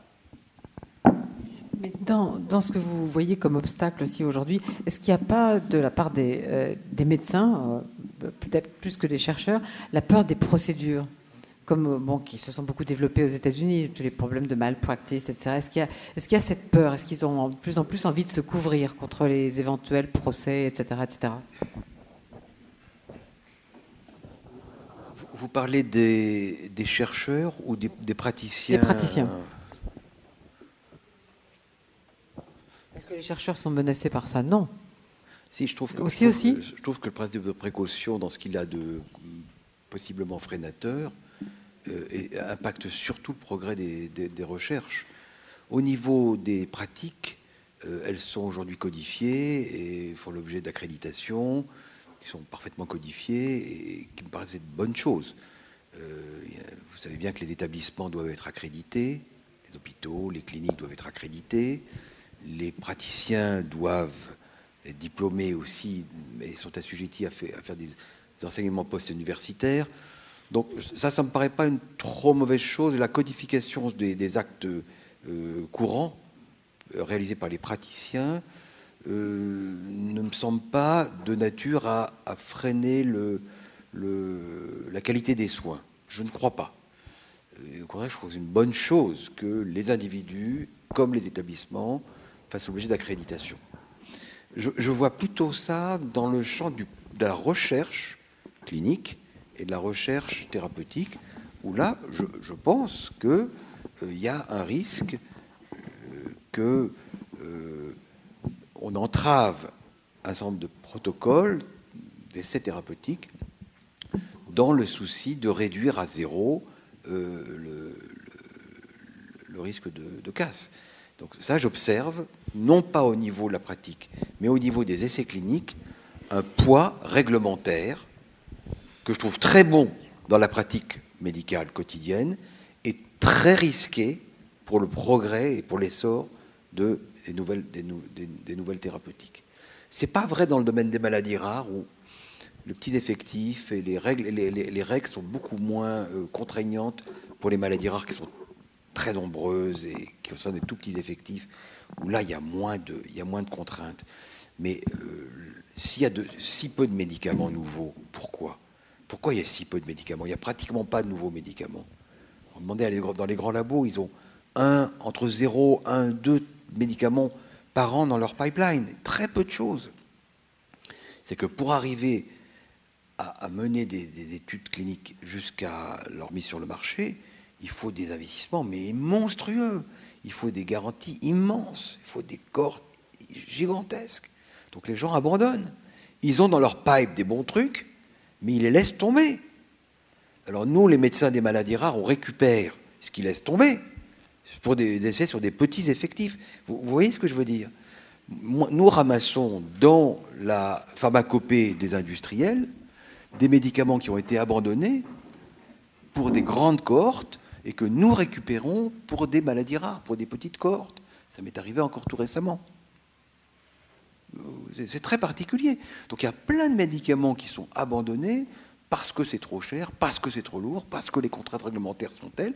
Mais dans ce que vous voyez comme obstacle aussi aujourd'hui, est-ce qu'il n'y a pas de la part des médecins, peut-être plus que des chercheurs, la peur des procédures qui se sont beaucoup développées aux États-Unis, tous les problèmes de malpractice, etc. Est-ce qu'il y a cette peur? Est-ce qu'ils ont de plus en plus envie de se couvrir contre les éventuels procès, etc., etc. Vous parlez des chercheurs ou des praticiens? Des praticiens. Est-ce que les chercheurs sont menacés par ça? Non. Si, je trouve que le principe de précaution, dans ce qu'il a de possiblement freinateur, impacte surtout le progrès des recherches. Au niveau des pratiques, elles sont aujourd'hui codifiées et font l'objet d'accréditations qui sont parfaitement codifiées et qui me paraissent être de bonnes choses. Vous savez bien que les établissements doivent être accrédités, les hôpitaux, les cliniques doivent être accrédités, les praticiens doivent être diplômés aussi, mais sont assujettis à faire des enseignements post-universitaires. Donc ça me paraît pas une trop mauvaise chose. La codification des actes courants réalisés par les praticiens ne me semble pas de nature à freiner la qualité des soins. Je ne crois pas. Au contraire, je trouve que c'est une bonne chose que les individus, comme les établissements, fassent l'objet d'accréditation. Je vois plutôt ça dans le champ de la recherche clinique et de la recherche thérapeutique, où là, je pense qu'il y a un risque qu'on entrave un certain nombre de protocoles d'essais thérapeutiques dans le souci de réduire à zéro le risque de casse. Donc ça, j'observe, non pas au niveau de la pratique, mais au niveau des essais cliniques, un poids réglementaire que je trouve très bon dans la pratique médicale quotidienne et très risqué pour le progrès et pour l'essor des nouvelles thérapeutiques. Ce n'est pas vrai dans le domaine des maladies rares où les petits effectifs et les règles sont beaucoup moins contraignantes pour les maladies rares qui sont très nombreuses et qui ont des tout petits effectifs, où là, il y a moins de contraintes. Mais s'il y a si peu de médicaments nouveaux, pourquoi il y a si peu de médicaments? Il n'y a pratiquement pas de nouveaux médicaments. On demandait dans les grands labos, ils ont entre 0, 1, 2 médicaments par an dans leur pipeline. Très peu de choses. C'est que pour arriver à mener des études cliniques jusqu'à leur mise sur le marché, il faut des investissements, mais monstrueux. Il faut des garanties immenses. Il faut des cohortes gigantesques. Donc les gens abandonnent. Ils ont dans leur pipe des bons trucs, mais ils les laissent tomber. Alors nous, les médecins des maladies rares, on récupère ce qu'ils laissent tomber pour des essais sur des petits effectifs. Vous voyez ce que je veux dire? Nous ramassons dans la pharmacopée des industriels des médicaments qui ont été abandonnés pour des grandes cohortes et que nous récupérons pour des maladies rares, pour des petites cohortes. Ça m'est arrivé encore tout récemment. C'est très particulier. Donc il y a plein de médicaments qui sont abandonnés parce que c'est trop cher, parce que c'est trop lourd, parce que les contraintes réglementaires sont telles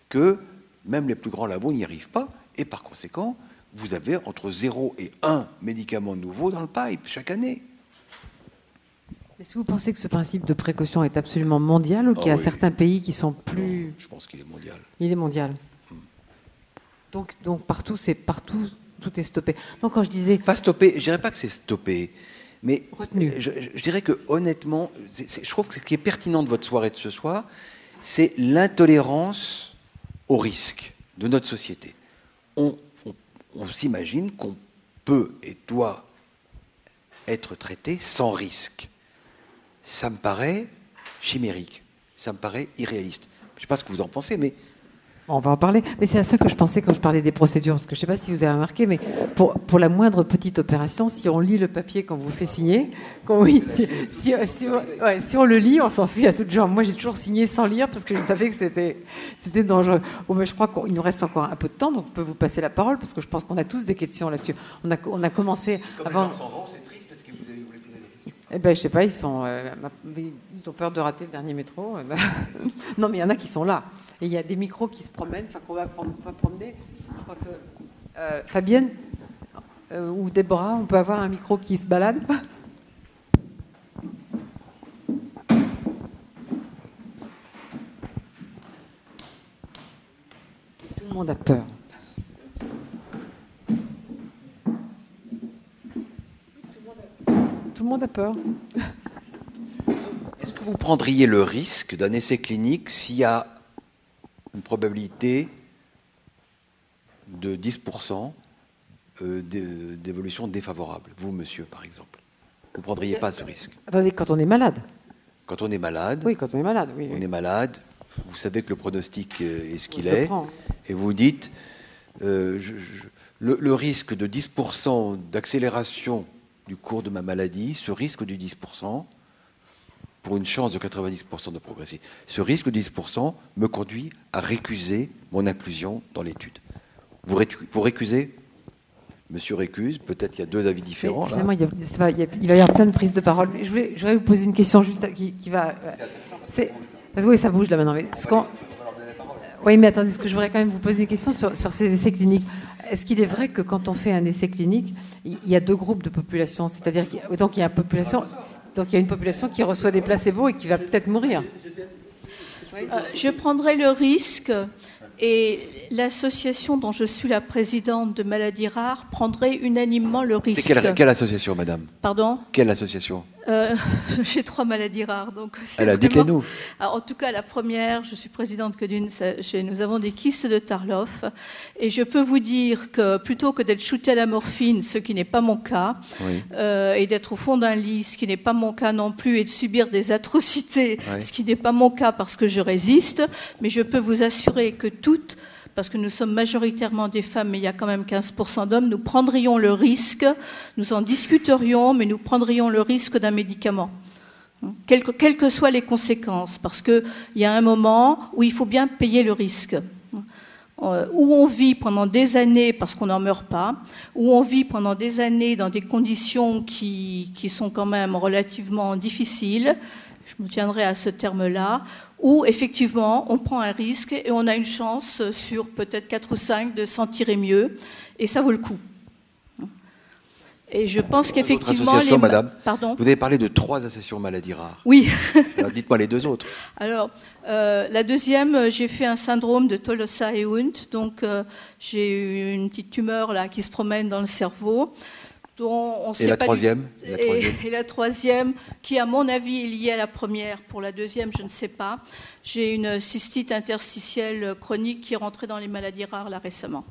que même les plus grands labos n'y arrivent pas. Et par conséquent, vous avez entre 0 et 1 médicament nouveau dans le pipe chaque année. Est-ce que vous pensez que ce principe de précaution est absolument mondial ou qu'il y a certains pays qui sont plus... Je pense qu'il est mondial. Il est mondial. Donc partout, tout est stoppé. Donc quand je disais... Pas stoppé, je dirais pas que c'est stoppé, mais retenu. Je dirais que honnêtement, je trouve que ce qui est pertinent de votre soirée de ce soir, c'est l'intolérance au risque de notre société. On s'imagine qu'on peut et doit être traité sans risque. Ça me paraît chimérique, ça me paraît irréaliste. Je ne sais pas ce que vous en pensez, mais... On va en parler, mais c'est à ça que je pensais quand je parlais des procédures, parce que je ne sais pas si vous avez remarqué, mais pour la moindre petite opération, si on lit le papier qu'on vous fait signer, si on le lit, on s'enfuit à toutes jambes. Moi, j'ai toujours signé sans lire, parce que je savais que c'était dangereux. Bon, mais je crois qu'il nous reste encore un peu de temps, donc on peut vous passer la parole, parce que je pense qu'on a tous des questions là-dessus. On a commencé comme avant... les gens s'en vont, c'est triste, peut-être que vous voulez poser des questions. Eh ben, je sais pas, ils ont peur de rater le dernier métro. Non, mais il y en a qui sont là. Et il y a des micros qui se promènent, enfin qu'on va promener. Je crois que Fabienne ou Déborah, on peut avoir un micro qui se balade. Tout le monde a peur. Tout le monde a peur. Est-ce que vous prendriez le risque d'un essai clinique s'il y a une probabilité de 10% d'évolution défavorable? Vous, monsieur, par exemple. Vous ne prendriez pas ce risque? Attendez, quand on est malade. Quand on est malade. Oui, quand on est malade. Oui, on est malade, vous savez que le pronostic est ce qu'il est. Et vous dites, le risque de 10% d'accélération du cours de ma maladie, ce risque du 10%, pour une chance de 90% de progresser, ce risque de 10% me conduit à récuser mon inclusion dans l'étude. Vous récusez? Monsieur récuse, peut-être qu'il y a deux avis différents. Finalement, il va y avoir plein de prises de parole. Mais je voudrais vous poser une question juste qui va... Parce que oui, ça bouge là maintenant. Mais oui, mais attendez, ce que je voudrais quand même vous poser une question sur ces essais cliniques. Est-ce qu'il est vrai que quand on fait un essai clinique, il y a deux groupes de population, c'est-à-dire qu'il y a une population qui reçoit des placebos et qui va peut-être mourir. Je prendrai le risque, et l'association dont je suis la présidente de Maladies Rares prendrait unanimement le risque. C'est quelle association, madame? Pardon? Quelle association? J'ai 3 maladies rares, donc dites-les-nous. Alors, en tout cas, la première, je suis présidente que d'une, nous avons des kystes de Tarlov, et je peux vous dire que plutôt que d'être shooté à la morphine, ce qui n'est pas mon cas, Oui. Et d'être au fond d'un lit, ce qui n'est pas mon cas non plus, et de subir des atrocités, Oui. ce qui n'est pas mon cas parce que je résiste, mais je peux vous assurer que toutes, parce que nous sommes majoritairement des femmes, mais il y a quand même 15% d'hommes, nous prendrions le risque, nous en discuterions, mais nous prendrions le risque d'un médicament, quelles que soient les conséquences, parce qu'il y a un moment où il faut bien payer le risque, où on vit pendant des années parce qu'on n'en meurt pas, où on vit pendant des années dans des conditions qui sont quand même relativement difficiles, je me tiendrai à ce terme-là, où effectivement on prend un risque et on a une chance sur peut-être 4 ou 5 de s'en tirer mieux, et ça vaut le coup. Et je pense qu'effectivement... Votre association, madame, Pardon ? vous avez parlé de 3 associations maladies rares. Oui. Alors, dites-moi les 2 autres. Alors, la deuxième, j'ai fait un syndrome de Tolosa-Hunt, donc j'ai eu une petite tumeur là qui se promène dans le cerveau. Dont on sait Et la pas troisième, Et la troisième, qui à mon avis est liée à la première. Pour la deuxième, je ne sais pas. J'ai une cystite interstitielle chronique qui est rentrée dans les maladies rares là récemment.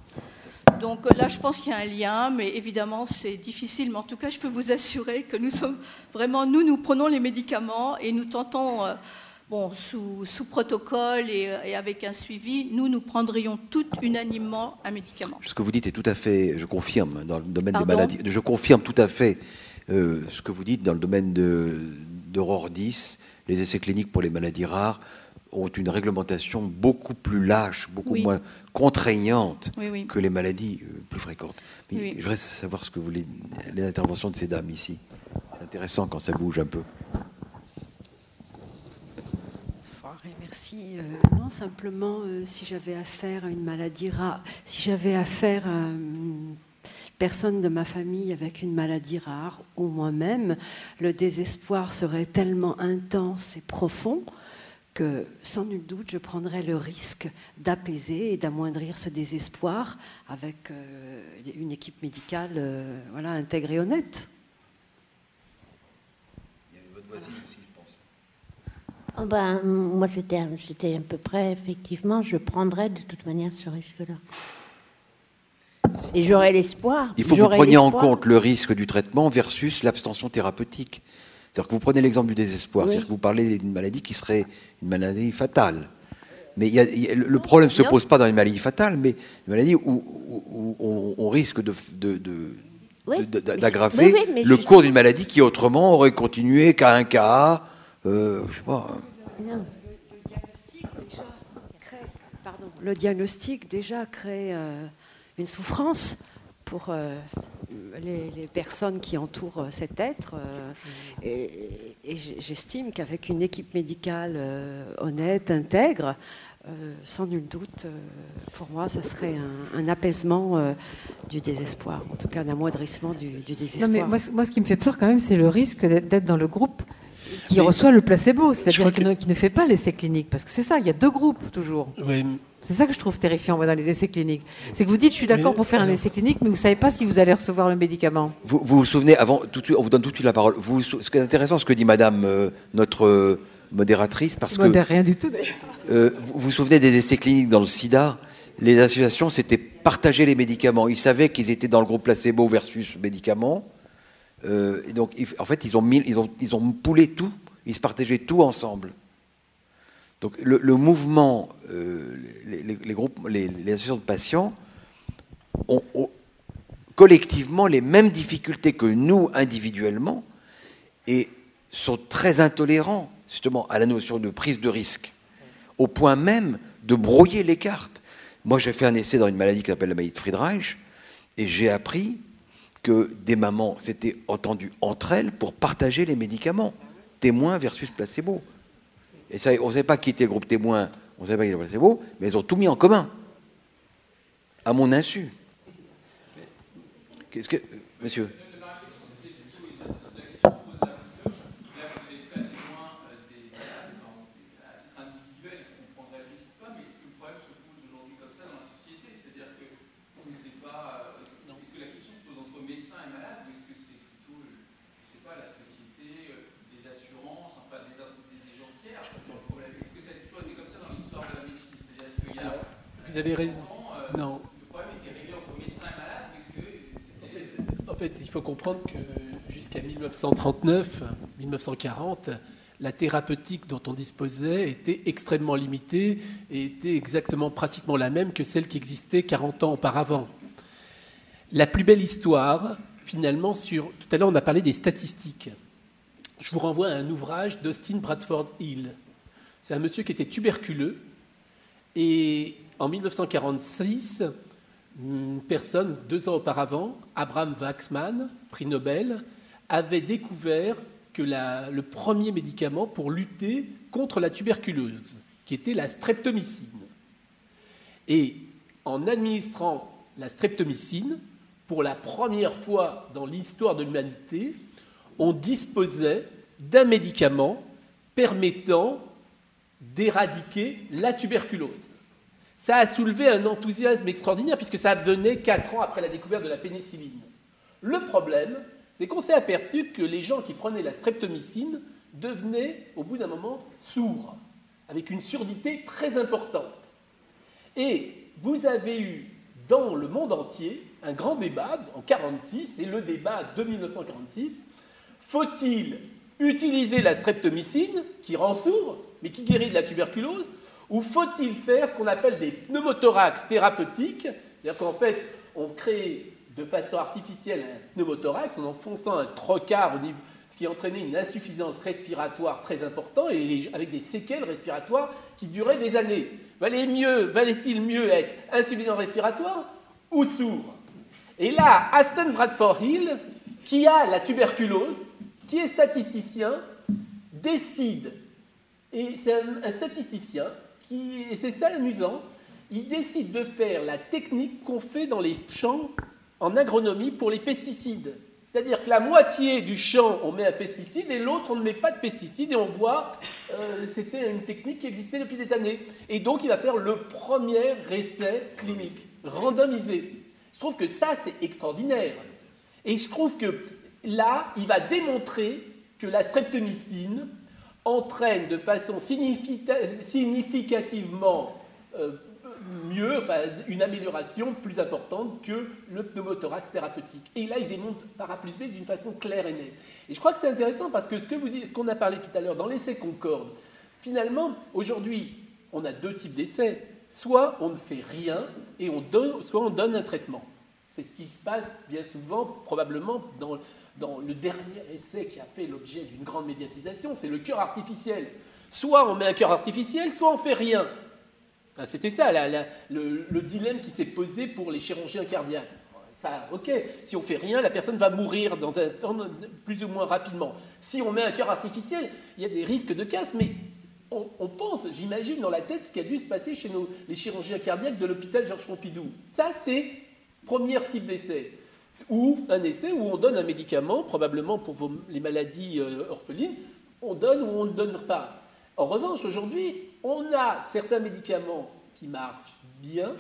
Donc là, je pense qu'il y a un lien, mais évidemment, c'est difficile. Mais en tout cas, je peux vous assurer que nous sommes vraiment, nous prenons les médicaments et nous tentons, sous protocole et avec un suivi, nous prendrions toutes unanimement un médicament. Ce que vous dites est tout à fait, je confirme, dans le domaine Pardon ? des maladies. Je confirme tout à fait ce que vous dites dans le domaine d'Aurore 10. Les essais cliniques pour les maladies rares ont une réglementation beaucoup plus lâche, beaucoup moins contraignante que les maladies plus fréquentes. Mais je voudrais savoir ce que vous voulez, les interventions de ces dames ici. C'est intéressant quand ça bouge un peu. Bonsoir et merci. Non, simplement, si j'avais affaire à une maladie rare, si j'avais affaire à une personne de ma famille avec une maladie rare, ou moi-même, le désespoir serait tellement intense et profond que, sans nul doute, je prendrais le risque d'apaiser et d'amoindrir ce désespoir avec une équipe médicale intègre et honnête. Il y a votre voisine aussi, je pense. Moi, c'était à peu près, effectivement, je prendrais de toute manière ce risque-là. Et j'aurais l'espoir. Il faut que vous preniez en compte le risque du traitement versus l'abstention thérapeutique. C'est-à-dire que vous prenez l'exemple du désespoir, c'est-à-dire que vous parlez d'une maladie qui serait une maladie fatale. Mais le problème ne se pose pas dans une maladie fatale, mais une maladie où on risque d'aggraver le cours d'une maladie qui autrement aurait continué qu'à un cas, je sais pas. Non. Le diagnostic déjà crée une souffrance pour les personnes qui entourent cet être. Et j'estime qu'avec une équipe médicale honnête, intègre, sans nul doute, pour moi, ça serait un apaisement du désespoir, en tout cas un amoindrissement du désespoir. Non, mais moi, ce qui me fait peur quand même, c'est le risque d'être dans le groupe qui reçoit le placebo, c'est-à-dire qui ne fait pas l'essai clinique, parce que c'est ça, il y a 2 groupes toujours. Oui. C'est ça que je trouve terrifiant dans les essais cliniques. C'est que vous dites, je suis d'accord pour faire un essai clinique, mais vous ne savez pas si vous allez recevoir le médicament. Vous vous souvenez, on vous donne tout de suite la parole, ce qui est intéressant, ce que dit madame, notre modératrice, parce que... Rien du tout, d'ailleurs. Vous vous souvenez des essais cliniques dans le sida? Les associations s'étaient partagées les médicaments. Ils savaient qu'ils étaient dans le groupe placebo versus médicaments. Et donc, en fait, ils ont poulé tout, ils se partageaient tout ensemble. Donc, le mouvement, les groupes, les associations de patients ont collectivement les mêmes difficultés que nous individuellement et sont très intolérants justement à la notion de prise de risque, au point même de brouiller les cartes. Moi, j'ai fait un essai dans une maladie qui s'appelle la maladie de Friedreich et j'ai appris que des mamans s'étaient entendues entre elles pour partager les médicaments, témoins versus placebo. Et ça, on ne savait pas qui était le groupe témoin, on ne savait pas qui était le placebo, mais elles ont tout mis en commun, à mon insu. Qu'est-ce que... Monsieur? Vous avez raison. Non. En fait, il faut comprendre que jusqu'à 1939, 1940, la thérapeutique dont on disposait était extrêmement limitée et était exactement pratiquement la même que celle qui existait 40 ans auparavant. La plus belle histoire, finalement, tout à l'heure on a parlé des statistiques. Je vous renvoie à un ouvrage d'Austin Bradford Hill. C'est un monsieur qui était tuberculeux et en 1946, une personne, 2 ans auparavant, Abraham Waxman, prix Nobel, avait découvert que le premier médicament pour lutter contre la tuberculose, qui était la streptomycine. Et en administrant la streptomycine, pour la première fois dans l'histoire de l'humanité, on disposait d'un médicament permettant d'éradiquer la tuberculose. Ça a soulevé un enthousiasme extraordinaire puisque ça venait 4 ans après la découverte de la pénicilline. Le problème, c'est qu'on s'est aperçu que les gens qui prenaient la streptomycine devenaient, au bout d'un moment, sourds, avec une surdité très importante. Et vous avez eu, dans le monde entier, un grand débat en 1946, et le débat de 1946, faut-il utiliser la streptomycine, qui rend sourd, mais qui guérit de la tuberculose, ou faut-il faire ce qu'on appelle des pneumothorax thérapeutiques, c'est-à-dire qu'en fait, on crée de façon artificielle un pneumothorax en enfonçant un trocard, ce qui entraînait une insuffisance respiratoire très importante et avec des séquelles respiratoires qui duraient des années. Valait-il mieux être insuffisant respiratoire ou sourd? Et là, Aston Bradford Hill, qui a la tuberculose, qui est statisticien, décide, et c'est un statisticien, et c'est ça amusant, il décide de faire la technique qu'on fait dans les champs en agronomie pour les pesticides. C'est-à-dire que la moitié du champ, on met un pesticide et l'autre, on ne met pas de pesticide. Et on voit, c'était une technique qui existait depuis des années. Et donc, il va faire le premier essai clinique, randomisé. Je trouve que ça, c'est extraordinaire. Et je trouve que là, il va démontrer que la streptomycine entraîne de façon significativement mieux, une amélioration plus importante que le pneumothorax thérapeutique. Et là, il démontre par A plus B d'une façon claire et nette. Et je crois que c'est intéressant parce que ce qu'on a parlé tout à l'heure dans l'essai Concorde, finalement, aujourd'hui, on a 2 types d'essais. Soit on ne fait rien, soit on donne un traitement. C'est ce qui se passe bien souvent, probablement, dans le dernier essai qui a fait l'objet d'une grande médiatisation, c'est le cœur artificiel. Soit on met un cœur artificiel, soit on ne fait rien. Enfin, c'était ça, le dilemme qui s'est posé pour les chirurgiens cardiaques. Ça, ok, si on ne fait rien, la personne va mourir dans un temps plus ou moins rapidement. Si on met un cœur artificiel, il y a des risques de casse, mais on pense, j'imagine dans la tête ce qui a dû se passer chez les chirurgiens cardiaques de l'hôpital Georges Pompidou. Ça, c'est premier type d'essai. Ou un essai où on donne un médicament, probablement pour les maladies orphelines, on donne ou on ne donne pas. En revanche, aujourd'hui, on a certains médicaments qui marchent bien,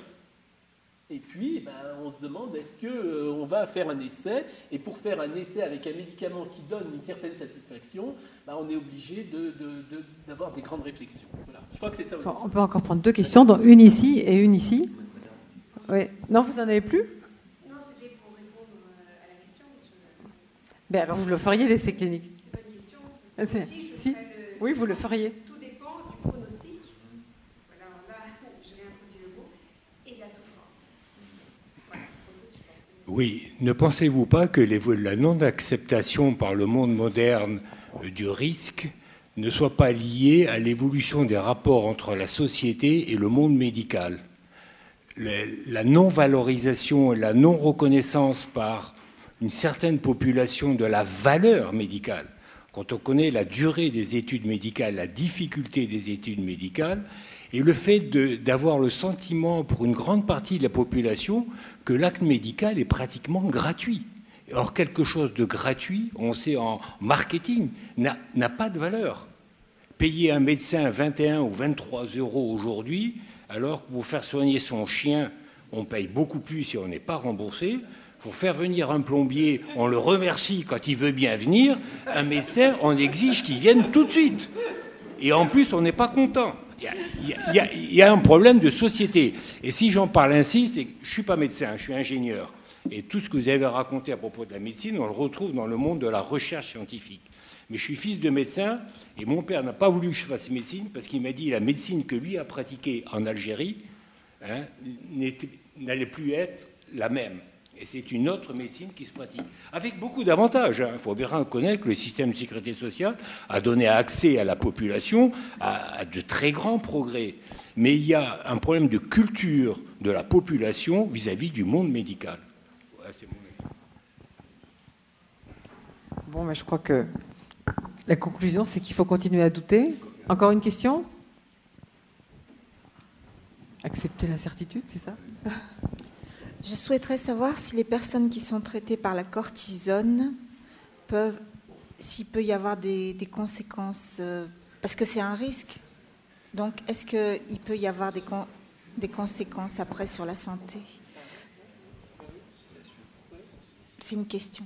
et puis on se demande est-ce qu'on va faire un essai, et pour faire un essai avec un médicament qui donne une certaine satisfaction, on est obligé d'avoir des grandes réflexions. Voilà. Je crois que c'est ça aussi. On peut encore prendre 2 questions, dont une ici et une ici. Oui. Non, vous n'en avez plus ? Alors vous le feriez, l'essai clinique? C'est pas une question. Si. Oui, vous le feriez. Tout dépend du pronostic. Voilà, là, je réintroduis le mot. Et de la souffrance. Voilà, ce qu'on peut supporter. Oui. Ne pensez-vous pas que la non-acceptation par le monde moderne du risque ne soit pas liée à l'évolution des rapports entre la société et le monde médical? La non-valorisation et la non-reconnaissance par une certaine population de la valeur médicale, quand on connaît la durée des études médicales, la difficulté des études médicales, Et le fait d'avoir le sentiment pour une grande partie de la population que l'acte médical est pratiquement gratuit. Or, quelque chose de gratuit, on sait en marketing, n'a pas de valeur. Payer un médecin 21 ou 23 euros aujourd'hui, alors que pour faire soigner son chien, on paye beaucoup plus si on n'est pas remboursé. Pour faire venir un plombier, on le remercie quand il veut bien venir. Un médecin, on exige qu'il vienne tout de suite. Et en plus, on n'est pas content. Il y a un problème de société. Et si j'en parle ainsi, c'est que je ne suis pas médecin, je suis ingénieur. Et tout ce que vous avez raconté à propos de la médecine, on le retrouve dans le monde de la recherche scientifique. Mais je suis fils de médecin, et mon père n'a pas voulu que je fasse médecine, parce qu'il m'a dit que la médecine que lui a pratiquée en Algérie n'allait plus être la même. Et c'est une autre médecine qui se pratique, avec beaucoup d'avantages. Il faut bien reconnaître que le système de sécurité sociale a donné accès à la population à de très grands progrès. Mais il y a un problème de culture de la population vis-à-vis du monde médical. Ouais, c'est mon avis. Bon, mais je crois que la conclusion, c'est qu'il faut continuer à douter. Encore une question ? Accepter l'incertitude, c'est ça ? Je souhaiterais savoir si les personnes qui sont traitées par la cortisone s'il peut y avoir des conséquences, parce que c'est un risque. Donc, est-ce qu'il peut y avoir des conséquences après sur la santé ? C'est une question.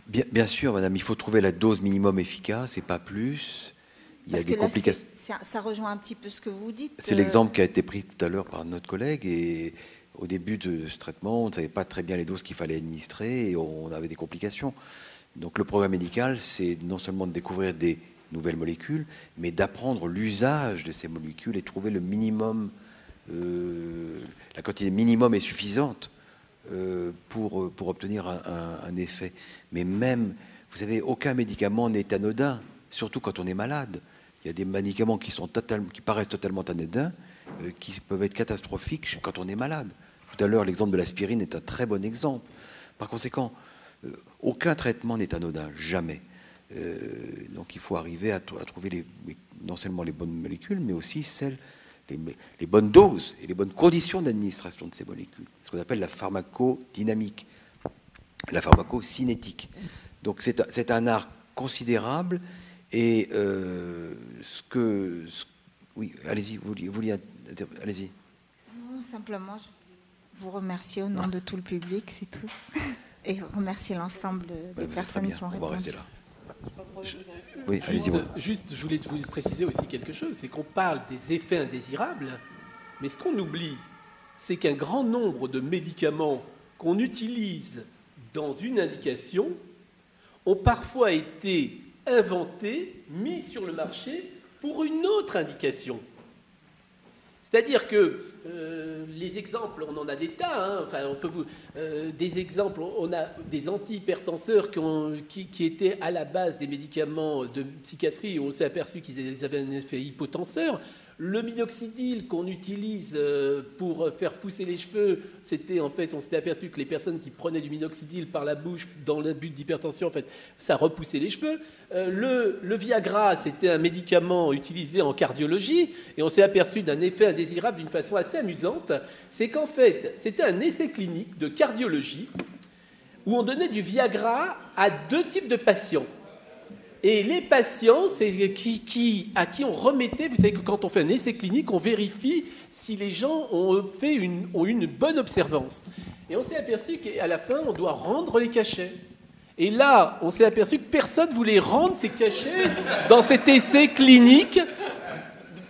Bien sûr, madame, il faut trouver la dose minimum efficace et pas plus. Il y a des complications. Ça rejoint un petit peu ce que vous dites. C'est l'exemple qui a été pris tout à l'heure par notre collègue. Et au début de ce traitement, on ne savait pas très bien les doses qu'il fallait administrer et on avait des complications. Donc le programme médical, c'est non seulement de découvrir des nouvelles molécules, mais d'apprendre l'usage de ces molécules et trouver le minimum, la quantité minimum est suffisante pour obtenir un effet. Mais même, vous savez, aucun médicament n'est anodin, surtout quand on est malade. Il y a des médicaments qui paraissent totalement anodins, qui peuvent être catastrophiques quand on est malade. Tout à l'heure, l'exemple de l'aspirine est un très bon exemple. Par conséquent, aucun traitement n'est anodin, jamais. Donc il faut arriver à trouver non seulement les bonnes molécules, mais aussi les bonnes doses et les bonnes conditions d'administration de ces molécules. Ce qu'on appelle la pharmacodynamique, la pharmacocinétique. Donc c'est un art considérable. Et oui, allez-y, allez-y. Non, simplement, je vous remercie au nom de tout le public, c'est tout. Et remercier l'ensemble des personnes qui ont répondu. On va rester là. Oui, allez-y. Juste, je voulais vous préciser aussi quelque chose, c'est qu'on parle des effets indésirables, mais ce qu'on oublie, c'est qu'un grand nombre de médicaments qu'on utilise dans une indication ont parfois été inventés, mis sur le marché pour une autre indication. C'est-à-dire que les exemples, on en a des tas, enfin, on peut des exemples, on a des antihypertenseurs qui étaient à la base des médicaments de psychiatrie, et on s'est aperçu qu'ils avaient un effet hypotenseur. Le minoxidil qu'on utilise pour faire pousser les cheveux, on s'était aperçu que les personnes qui prenaient du minoxidil par la bouche dans le but d'hypertension, en fait, ça repoussait les cheveux. Le Viagra, c'était un médicament utilisé en cardiologie, et on s'est aperçu d'un effet indésirable d'une façon assez amusante. C'est qu'en fait, c'était un essai clinique de cardiologie où on donnait du Viagra à 2 types de patients. Et les patients, c'est à qui on remettait, vous savez que quand on fait un essai clinique, on vérifie si les gens ont eu une bonne observance. Et on s'est aperçu qu'à la fin, on doit rendre les cachets. Et là, on s'est aperçu que personne ne voulait rendre ces cachets dans cet essai clinique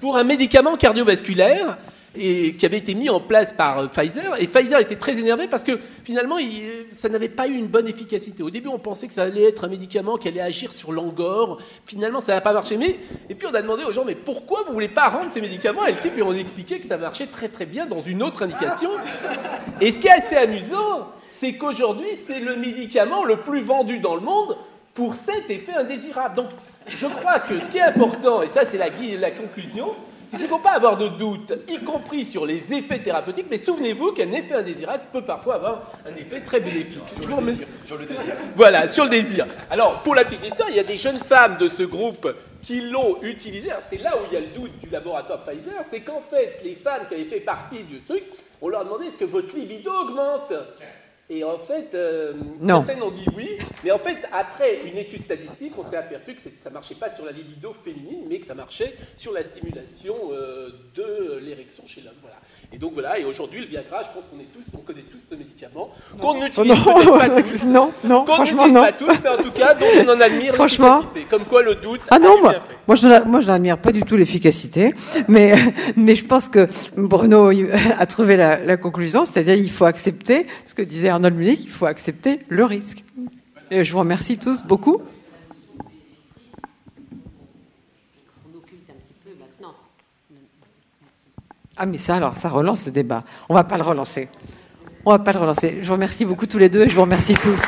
pour un médicament cardiovasculaire et qui avait été mis en place par Pfizer. Et Pfizer était très énervé parce que finalement, ça n'avait pas eu une bonne efficacité. Au début, on pensait que ça allait être un médicament qui allait agir sur l'angor. Finalement, ça n'a pas marché. Et puis, on a demandé aux gens, mais pourquoi vous ne voulez pas rendre ces médicaments ? Et puis, on a expliqué que ça marchait très très bien dans une autre indication. Et ce qui est assez amusant, c'est qu'aujourd'hui, c'est le médicament le plus vendu dans le monde pour cet effet indésirable. Donc, je crois que ce qui est important, et ça, c'est la conclusion, c'est qu'il ne faut pas avoir de doute, y compris sur les effets thérapeutiques, mais souvenez-vous qu'un effet indésirable peut parfois avoir un effet très bénéfique. Sur le désir. Voilà, sur le désir. Alors, pour la petite histoire, il y a des jeunes femmes de ce groupe qui l'ont utilisé. Alors, c'est là où il y a le doute du laboratoire Pfizer, c'est qu'en fait, les femmes qui avaient fait partie de ce truc, on leur demandait est-ce que votre libido augmente ? Et en fait, certaines ont dit oui, mais en fait, après une étude statistique, on s'est aperçu que ça ne marchait pas sur la libido féminine, mais que ça marchait sur la stimulation de l'érection chez l'homme. Voilà. Et donc voilà, et aujourd'hui, le Viagra, je pense qu'on connaît tous ce médicament, qu'on n'utilise peut-être pas tous, qu'on n'utilise pas tous, mais en tout cas, dont on en admire l'efficacité. Comme quoi le doute a bien fait. Moi, je n'admire pas du tout l'efficacité, mais je pense que Bruno a trouvé la conclusion, c'est-à-dire il faut accepter ce que disait Arnold Munich, il faut accepter le risque. Et je vous remercie tous beaucoup. On occulte un petit peu maintenant. Ah mais ça alors, ça relance le débat. On va pas le relancer. Je vous remercie beaucoup tous les deux et je vous remercie tous.